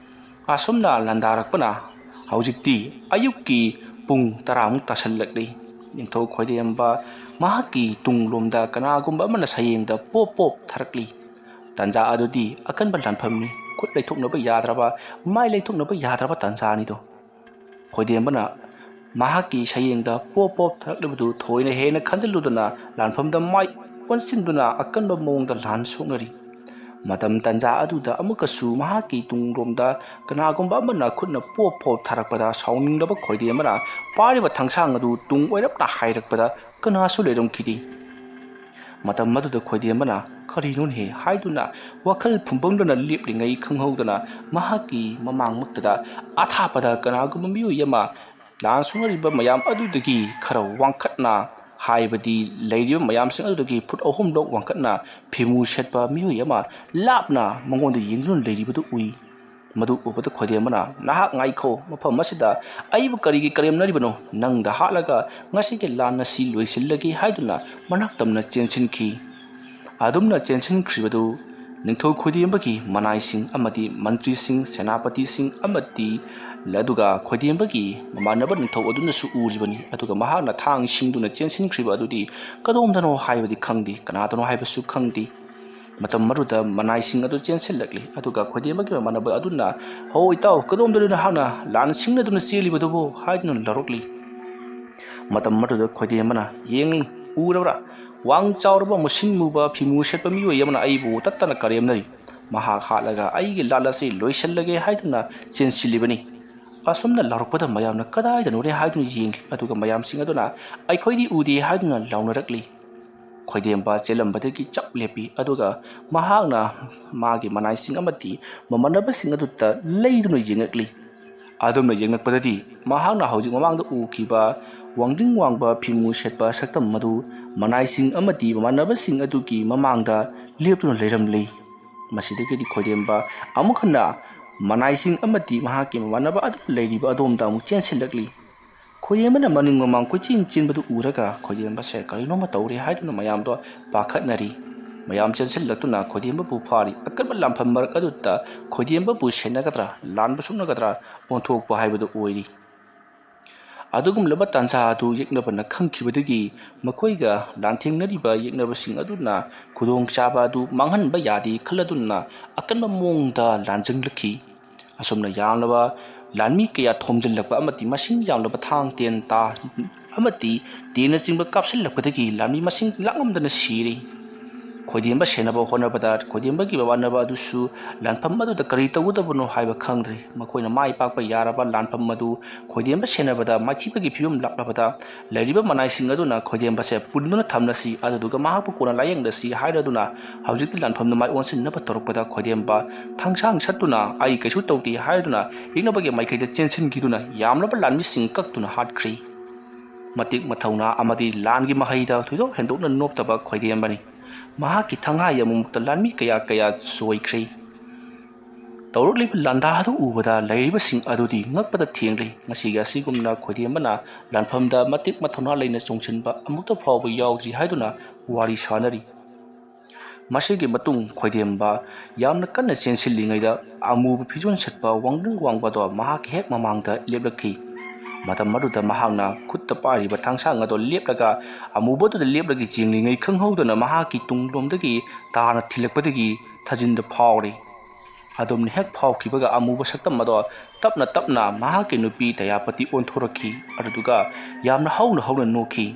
Speaker 1: ꯑꯁꯨꯝꯅ ꯂꯥꯟꯗꯥꯔꯛꯄꯅ ꯍꯧꯖꯤꯛꯇꯤ ꯑꯌꯨꯛꯀꯤ ꯄꯨꯡ 10ꯃꯨꯛ ꯇꯥꯁꯜꯂꯛꯂꯤ꯫ ꯅꯤꯡꯊꯧ ꯈꯣꯏꯗꯦꯝꯕ ꯃꯍꯥꯛꯀꯤ ꯇꯨꯡꯂꯣꯝꯗ ꯀꯅꯥꯒꯨꯝꯕ ꯑꯃꯅ ꯁꯩꯌꯦꯡꯗ ꯄꯣꯞ ꯊꯥꯔꯛꯂꯤ꯫ ꯇꯥꯟꯖꯥ ꯑꯗꯨꯗꯤ ꯑꯀꯟꯕ ꯂꯥꯟꯐꯝꯅꯤ꯫ ꯈꯨꯠ ꯂꯩꯊꯣꯛꯅꯕ ꯌꯥꯗ꯭ꯔꯕ, ꯃꯥꯏ ꯂꯩꯊꯣꯛꯅꯕ ꯌꯥꯗ꯭ꯔꯕ ꯇꯥꯟꯖꯥꯅꯤꯗꯣ꯫ ꯈꯣꯏꯗꯦꯝꯕꯅ ꯃꯍꯥꯛꯀꯤ ꯁꯩꯌꯦꯡꯗ ꯄꯣꯞ ꯊꯥꯔꯛꯂꯤꯕꯗꯨ ꯊꯣꯏꯅ ꯍꯦꯟꯅ ꯈꯟꯖꯤꯜꯂꯨꯗꯅ ꯂꯥꯟꯐꯝꯗ ꯃꯥꯏ ꯑꯣꯟꯁꯤꯟꯗꯨꯅ ꯑꯀꯟꯕ ꯃꯑꯣꯡꯗ ꯂꯥꯟ ꯁꯣꯛꯅꯔꯤ꯫ ꯃꯇꯝ ꯇꯥꯟꯖꯥ ꯑꯗꯨꯗ ꯑꯃꯨꯛꯀꯁꯨ ꯃꯍꯥꯛꯀꯤ ꯇꯨꯡꯂꯣꯝꯗ ꯀꯅꯥꯒꯨꯝꯕ ꯑꯃꯅ ꯈꯨꯠꯅ ꯄꯣꯞ ꯊꯥꯔꯛꯄꯗ ꯁꯥꯎꯅꯤꯡꯂꯕ ꯈꯣꯏꯗꯦꯝꯕꯅ ꯄꯥꯏꯔꯤꯕ ꯊꯥꯡꯁꯥꯡ ꯑꯗꯨ ꯇꯨꯡ ꯑꯣꯏꯔꯞꯅ ꯍꯥꯏꯔꯛꯄꯗ ꯀꯅꯥꯁꯨ ꯂꯩꯔꯝꯈꯤꯗꯦ꯫ ꯃꯇꯝ ꯑꯗꯨꯗ ꯈꯣꯏꯗꯦꯝꯕꯅ ꯀꯔꯤꯅꯣꯅꯦ ꯍꯥꯏꯗꯨꯅ ꯋꯥꯈꯜ ꯐꯨꯡꯕꯪꯗꯅ ꯂꯦꯞꯂꯤꯉꯩ ꯈꯪꯍꯧꯗꯅ ꯃꯍꯥꯛꯀꯤ ꯃꯃꯥꯡꯃꯛꯇꯗ ꯑꯊꯥꯞꯄꯗ ꯀꯅꯥꯒꯨꯝꯕ ꯃꯤꯑꯣꯏ ꯑꯃ ꯂꯥꯟ ꯁꯣꯛꯅꯔꯤꯕ ꯃꯌꯥꯝ ꯑꯗꯨꯗꯒꯤ ꯈꯔ ꯋꯥꯡꯈꯠꯅ, ꯍꯥꯏꯕꯗꯤ ꯂꯩꯔꯤꯕ ꯃꯌꯥꯝꯁꯤꯡ ꯑꯗꯨꯗꯒꯤ ꯐꯨꯠ 3 ꯋꯥꯡꯈꯠꯅ ꯐꯤꯃꯨ ꯁꯦꯠꯄ ꯃꯤꯑꯣꯏ ꯑꯃ ꯂꯥꯞꯅ ꯃꯉꯣꯟꯗ ꯌꯦꯡꯗꯨꯅ ꯂꯩꯔꯤꯕꯗꯨ ꯎꯏ꯫ ꯃꯗꯨ ꯎꯕꯗ ꯈꯣꯏꯗꯦꯝꯕꯅ "ꯅꯍꯥꯛ ꯉꯥꯏꯈꯣ, ꯃꯐꯝ ꯑꯁꯤꯗ ꯑꯩꯕꯨ ꯀꯔꯤꯒꯤ ꯀꯔꯦꯝꯅꯔꯤꯕꯅꯣ? ꯅꯪꯗ ꯍꯥꯠꯂꯒ ꯉꯁꯤꯒꯤ ꯂꯥꯟ ꯑꯁꯤ ꯂꯣꯏꯁꯤꯜꯂꯒꯦ" ꯍꯥꯏꯗꯨꯅ ꯃꯅꯥꯛ ꯇꯝꯅ ꯆꯦꯟꯁꯤꯟꯈꯤ꯫ ꯑꯗꯨꯝꯅ ꯆꯦꯟꯁꯤꯟꯈ꯭ꯔꯤꯕꯗꯨ ꯅꯤꯡꯊꯧ ꯈꯣꯏꯗꯦꯝꯕꯒꯤ ꯃꯅꯥꯏꯁꯤꯡ ꯑꯃꯗꯤ ꯃꯟꯇ꯭ꯔꯤꯁꯤꯡ, ꯁꯦꯅꯥꯄꯇꯤꯁꯤꯡ ꯑꯗꯨꯒ ꯈꯣꯏꯗꯦꯝꯕꯒꯤ ꯃꯃꯥꯟꯅꯕ ꯅꯤꯡꯊꯧ ꯑꯗꯨꯅꯁꯨ ꯎꯔꯤꯕꯅꯤ꯫ ꯑꯗꯨꯒ ꯃꯍꯥꯛꯅ ꯊꯥꯡ ꯁꯤꯡꯗꯨꯅ ꯆꯦꯟꯁꯤꯟꯈ꯭ꯔꯤꯕ ꯑꯗꯨꯗꯤ ꯀꯗꯣꯝꯗꯅꯣ ꯍꯥꯏꯕꯗꯤ ꯈꯪꯗꯦ, ꯀꯅꯥꯗꯅꯣ ꯍꯥꯏꯕꯁꯨ ꯈꯪꯗꯦ꯫ ꯃꯇꯝ ꯑꯗꯨꯗ ꯃꯅꯥꯏꯁꯤꯡ ꯑꯗꯨ ꯆꯦꯟꯁꯤꯜꯂꯛꯂꯤ ꯑꯗꯨꯒ ꯈꯣꯏꯗꯦꯝꯕꯒꯤ ꯃꯃꯥꯟꯅꯕ ꯑꯗꯨꯅ "ꯍꯣ ꯏꯇꯥꯎ, ꯀꯗꯣꯝꯗꯅꯣ ꯅꯍꯥꯛꯅ ꯂꯥꯟ ꯁꯤꯡꯅꯗꯨꯅ ꯆꯦꯜꯂꯤꯕꯗꯨꯕꯨ" ꯍꯥꯏꯗꯨꯅ ꯂꯥꯎꯔꯛꯂꯤ꯫ ꯃꯇꯝ ꯑꯗꯨꯗ ꯈꯣꯏꯗꯦꯝꯕꯅ "ꯎꯔꯕ꯭ꯔꯥ? ꯋꯥꯡ ꯆꯥꯎꯔꯕ ꯃꯨꯁꯤꯟ ꯃꯨꯕ ꯐꯤꯃꯨ ꯁꯦꯠꯄ ꯃꯤꯑꯣꯏ ꯑꯃꯅ ꯑꯩꯕꯨ ꯇꯠꯇꯅ ꯀꯔꯦꯝꯅꯔꯤ꯫ ꯃꯍꯥꯛ ꯍꯥꯠꯂꯒ ꯑꯩꯒꯤ ꯂꯥꯟ ꯑꯁꯤ ꯂꯣꯏꯁꯤꯜꯂꯒꯦ ꯍꯥꯏꯗꯨꯅ ꯆꯦꯟꯁꯤꯜꯂꯤꯕꯅꯤ"꯫ ꯑꯁꯨꯝꯅ ꯂꯥꯎꯔꯛꯄꯗ ꯃꯌꯥꯝꯅ ꯀꯗꯥꯏꯗꯅꯣꯅꯦ ꯍꯥꯏꯗꯨꯅ ꯌꯦꯡꯂꯤ ꯑꯗꯨꯒ ꯃꯌꯥꯝꯁꯤꯡ ꯑꯗꯨꯅ "ꯑꯩꯈꯣꯏꯗꯤ ꯎꯗꯦ" ꯍꯥꯏꯗꯨꯅ ꯂꯥꯎꯅꯔꯛꯂꯤ꯫ ꯈꯣꯏꯗꯦꯝꯕ ꯆꯦꯜꯂꯝꯕꯗꯒꯤ ꯆꯞ ꯂꯦꯞꯄꯤ ꯑꯗꯨꯒ ꯃꯍꯥꯛꯅ ꯃꯥꯒꯤ ꯃꯅꯥꯏꯁꯤꯡ ꯑꯃꯗꯤ ꯃꯃꯥꯟꯅꯕꯁꯤꯡ ꯑꯗꯨꯗ ꯂꯩꯗꯨꯅ ꯌꯦꯡꯉꯛꯂꯤ꯫ ꯑꯗꯨꯝꯅ ꯌꯦꯡꯉꯛꯄꯗꯗꯤ ꯃꯍꯥꯛꯅ ꯍꯧꯖꯤꯛ ꯃꯃꯥꯡꯗ ꯎꯈꯤꯕ ꯋꯥꯡꯗ꯭ꯔꯤꯡ ꯋꯥꯡꯕ ꯐꯤꯃꯨ ꯁꯦꯠꯄ ꯁꯛꯇꯝ ꯑꯗꯨ ꯃꯅꯥꯏꯁꯤꯡ ꯑꯃꯗꯤ ꯃꯃꯥꯟꯅꯕꯁꯤꯡ ꯑꯗꯨꯒꯤ ꯃꯃꯥꯡꯗ ꯂꯦꯞꯇꯨꯅ ꯂꯩꯔꯝꯂꯦ꯫ ꯃꯁꯤꯗꯒꯤꯗꯤ ꯈꯣꯏꯗꯦꯝꯕ ꯑꯃꯨꯛ ꯍꯟꯅ ꯃꯅꯥꯏꯁꯤꯡ ꯑꯃꯗꯤ ꯃꯍꯥꯛꯀꯤ ꯃꯃꯥꯟꯅꯕ ꯑꯗꯨꯅ ꯂꯩꯔꯤꯕ ꯑꯗꯣꯝꯗ ꯑꯃꯨꯛ ꯆꯦꯟꯁꯤꯜꯂꯛꯂꯤ꯫ ꯈꯣꯏꯗꯦꯝꯕꯅ ꯃꯅꯤꯡ ꯃꯃꯥꯡ ꯀꯣꯏꯆꯦꯟ ꯆꯦꯟꯕꯗꯨ ꯎꯔꯒ ꯈꯣꯏꯗꯦꯝꯕꯁꯦ ꯀꯔꯤꯅꯣꯃ ꯇꯧꯔꯦ ꯍꯥꯏꯗꯨꯅ ꯃꯌꯥꯝꯗꯣ ꯄꯥꯈꯠꯅꯔꯤ꯫ ꯃꯌꯥꯝ ꯆꯦꯟꯁꯤꯜꯂꯛꯇꯨꯅ ꯈꯣꯏꯗꯦꯝꯕꯕꯨ ꯐꯥꯔꯤ꯫ ꯑꯀꯟꯕ ꯂꯥꯟꯐꯝ ꯃꯔꯛ ꯑꯗꯨꯗ ꯈꯣꯏꯗꯦꯝꯕꯕꯨ ꯁꯦꯟꯅꯒꯗ꯭ꯔꯥ, ꯂꯥꯟꯕ ꯁꯣꯛꯅꯒꯗ꯭ꯔꯥ ꯑꯣꯟꯊꯣꯛꯄ ꯍꯥꯏꯕꯗꯨ ꯑꯣꯏꯔꯤ꯫ ꯑꯗꯨꯒꯨꯝꯂꯕ ꯇꯥꯟꯖꯥ ꯑꯗꯨ ꯌꯦꯛꯅꯕꯅ ꯈꯪꯈꯤꯕꯗꯒꯤ ꯃꯈꯣꯏꯒ ꯂꯥꯟꯊꯦꯡꯅꯔꯤꯕ ꯌꯦꯛꯅꯕꯁꯤꯡ ꯑꯗꯨꯅ ꯈꯨꯗꯣꯡꯆꯥꯕ ꯑꯗꯨ ꯃꯥꯡꯍꯟꯕ ꯌꯥꯗꯦ ꯈꯜꯂꯗꯨꯅ ꯑꯀꯟꯕ ꯃꯑꯣꯡꯗ ꯂꯥꯟꯖꯪꯂꯛꯈꯤ꯫ ꯑꯁꯨꯝꯅ ꯌꯥꯝꯂꯕ ꯂꯥꯟꯃꯤ ꯀꯌꯥ ꯊꯣꯝꯖꯤꯜꯂꯛꯄ ꯑꯃꯗꯤ ꯃꯁꯤꯡ ꯌꯥꯝꯂꯕ ꯊꯥꯡ, ꯇꯦꯟ, ꯇꯥ ꯑꯃꯗꯤ ꯇꯦꯟꯅꯆꯤꯡꯕ ꯀꯥꯞꯁꯤꯜꯂꯛꯄꯗꯒꯤ ꯂꯥꯟꯃꯤ ꯃꯁꯤꯡ ꯂꯥꯛꯉꯝꯗꯅ ꯁꯤꯔꯤ꯫ ꯈꯣꯏꯗꯦꯝꯕ ꯁꯦꯟꯅꯕ ꯍꯣꯠꯅꯕꯗ ꯈꯣꯏꯗꯦꯝꯕꯒꯤ ꯃꯃꯥꯟꯅꯕ ꯑꯗꯨꯁꯨ ꯂꯥꯟꯐꯝ ꯑꯗꯨꯗ ꯀꯔꯤ ꯇꯧꯒꯗꯕꯅꯣ ꯍꯥꯏꯕ ꯈꯪꯗ꯭ꯔꯦ꯫ ꯃꯈꯣꯏꯅ ꯃꯥꯏ ꯄꯥꯛꯄ ꯌꯥꯔꯕ ꯂꯥꯟꯐꯝ ꯑꯗꯨ ꯈꯣꯏꯗꯦꯝꯕ ꯁꯦꯟꯅꯕꯗ ꯃꯥꯏꯊꯤꯕꯒꯤ ꯐꯤꯚꯝ ꯂꯥꯛꯂꯕꯗ ꯂꯩꯔꯤꯕ ꯃꯅꯥꯏꯁꯤꯡ ꯑꯗꯨꯅ ꯈꯣꯏꯗꯦꯝꯕꯁꯦ ꯄꯨꯟꯗꯨꯅ ꯊꯝꯂꯁꯤ ꯑꯗꯨꯗꯨꯒ ꯃꯍꯥꯛꯄꯨ ꯀꯣꯟꯅ ꯂꯥꯌꯦꯡꯂꯁꯤ ꯍꯥꯏꯔꯗꯨꯅ ꯍꯧꯖꯤꯛꯇꯤ ꯂꯥꯟꯐꯝꯗ ꯃꯥꯏ ꯑꯣꯟꯁꯤꯟꯅꯕ ꯇꯧꯔꯛꯄꯗ ꯈꯣꯏꯗꯦꯝꯕ ꯊꯥꯡꯁꯥꯡ ꯁꯠꯇꯨꯅ "ꯑꯩ ꯀꯩꯁꯨ ꯇꯧꯗꯦ" ꯍꯥꯏꯗꯨꯅ ꯌꯦꯛꯅꯕꯒꯤ ꯃꯥꯏꯀꯩꯗ ꯆꯦꯟꯁꯤꯟꯈꯤꯗꯨꯅ ꯌꯥꯝꯂꯕ ꯂꯥꯟꯃꯤꯁꯤꯡ ꯀꯛꯇꯨꯅ ꯍꯥꯠꯈ꯭ꯔꯤ꯫ ꯃꯇꯤꯛ ꯃꯊꯧꯅꯥ ꯑꯃꯗꯤ ꯂꯥꯟꯒꯤ ꯃꯍꯩꯗ ꯊꯣꯏꯗꯣꯛ ꯍꯦꯟꯗꯣꯛꯅ ꯅꯣꯞꯇꯕ ꯈꯣꯏꯗꯦꯝꯕꯅꯤ꯫ ꯃꯍꯥꯛꯀꯤ ꯊꯪꯍꯥꯏ ꯑꯃꯨꯛꯇ ꯂꯥꯟꯃꯤ ꯀꯌꯥ ꯁꯣꯏꯈ꯭ꯔꯦ꯫ ꯇꯧꯔꯛꯂꯤꯕ ꯂꯥꯟꯗꯥ ꯑꯗꯨ ꯎꯕꯗ ꯂꯩꯔꯤꯕꯁꯤꯡ ꯑꯗꯨꯗꯤ ꯉꯛꯄꯗ ꯊꯦꯡꯂꯤ꯫ ꯉꯁꯤꯒꯤ ꯑꯁꯤꯒꯨꯝꯅ ꯈꯣꯏꯗꯦꯝꯕꯅ ꯂꯥꯟꯐꯝꯗ ꯃꯇꯤꯛ ꯃꯊꯧꯅꯥ ꯂꯩꯅ ꯆꯣꯡꯁꯤꯟꯕ ꯑꯃꯨꯛꯇ ꯐꯥꯎꯕ ꯌꯥꯎꯗ꯭ꯔꯤ ꯍꯥꯏꯗꯨꯅ ꯋꯥꯔꯤ ꯁꯥꯅꯔꯤ꯫ ꯃꯁꯤꯒꯤ ꯃꯇꯨꯡ ꯈꯣꯏꯗꯦꯝꯕ ꯌꯥꯝꯅ ꯀꯟꯅ ꯆꯦꯟꯁꯤꯜꯂꯤꯉꯩꯗ ꯑꯃꯨꯕ ꯐꯤꯖꯣꯜ ꯁꯦꯠꯄ ꯋꯥꯡꯗ꯭ꯔꯤꯡ ꯋꯥꯡꯕꯗꯣ ꯃꯍꯥꯛꯀꯤ ꯍꯦꯛ ꯃꯃꯥꯡꯗ ꯂꯦꯞꯂꯛꯈꯤ꯫ Matam maduda mahakna khutta pariba thangsang ado leplaga amubodu leplagi jinglingai khanghaudana mahaki tunglomdagi tana thilakpadagi thajinda phawri adom hek phawkibaga amuba saktam ado tapna mahaki nupi dayapati onthoraki aduga yamna hauna noki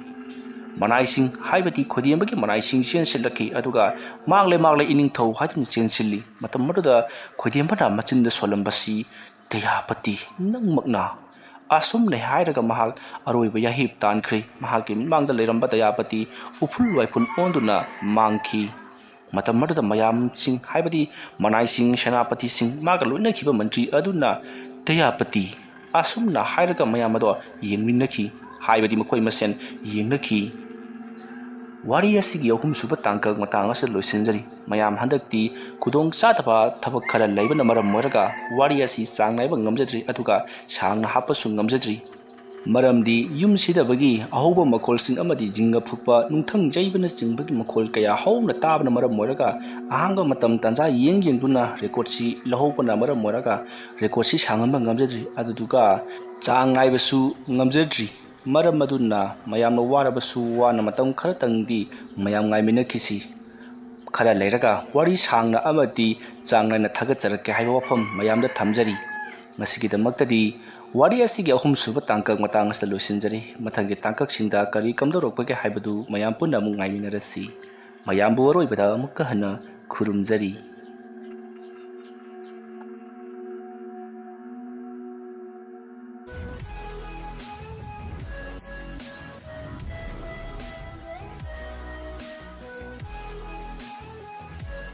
Speaker 1: manaising haibati khodiambagi manaising chen silaki aduga magle ining thau hadin chen silli matam maduda khodiambana machinda solambasi dayapati nangmakna asum ne hairaga mahak aroiba yahip tankri mahaki mangda leramba dayapati uful waipun onduna mangki matam maduda mayam sing haibati manai sing senapati sing maga loina khiba mantri aduna dayapati asum na hairaga mayam ado yengminaki haibati makoi masen yengnaki wari asigi yahum suba tangkak matang asa loisinjari mayam handakti kudong sataba thabak khara laibana maram moraga wari asi sangnaiba ngamjadri aduga sangna hapasu ngamjadri maramdi yum sidabagi ahoba makol sing amadi jinga phukpa nungthang jaibana singbagi makol kaya hauna tabna maram moraga ahanga matam tanja yengduna record si lahobana maram moraga record si sangamba ngamjadri aduga changnaibasu ngamjadri maram aduna mayamna warabasu wana matam kharatangdi mayam ngaiminakisi khara leiraga wari sangna amadi changnaina thagajarake haiba wafam mayamda thamjari ngasigidamaktadi wari asigi ahum suba tangkak matang asla loisinjari mathangi tangkak singda kari kamdorokpage haibadu mayam punna mu ngaiminarasi mayambu aroibada mukka hana khurumjari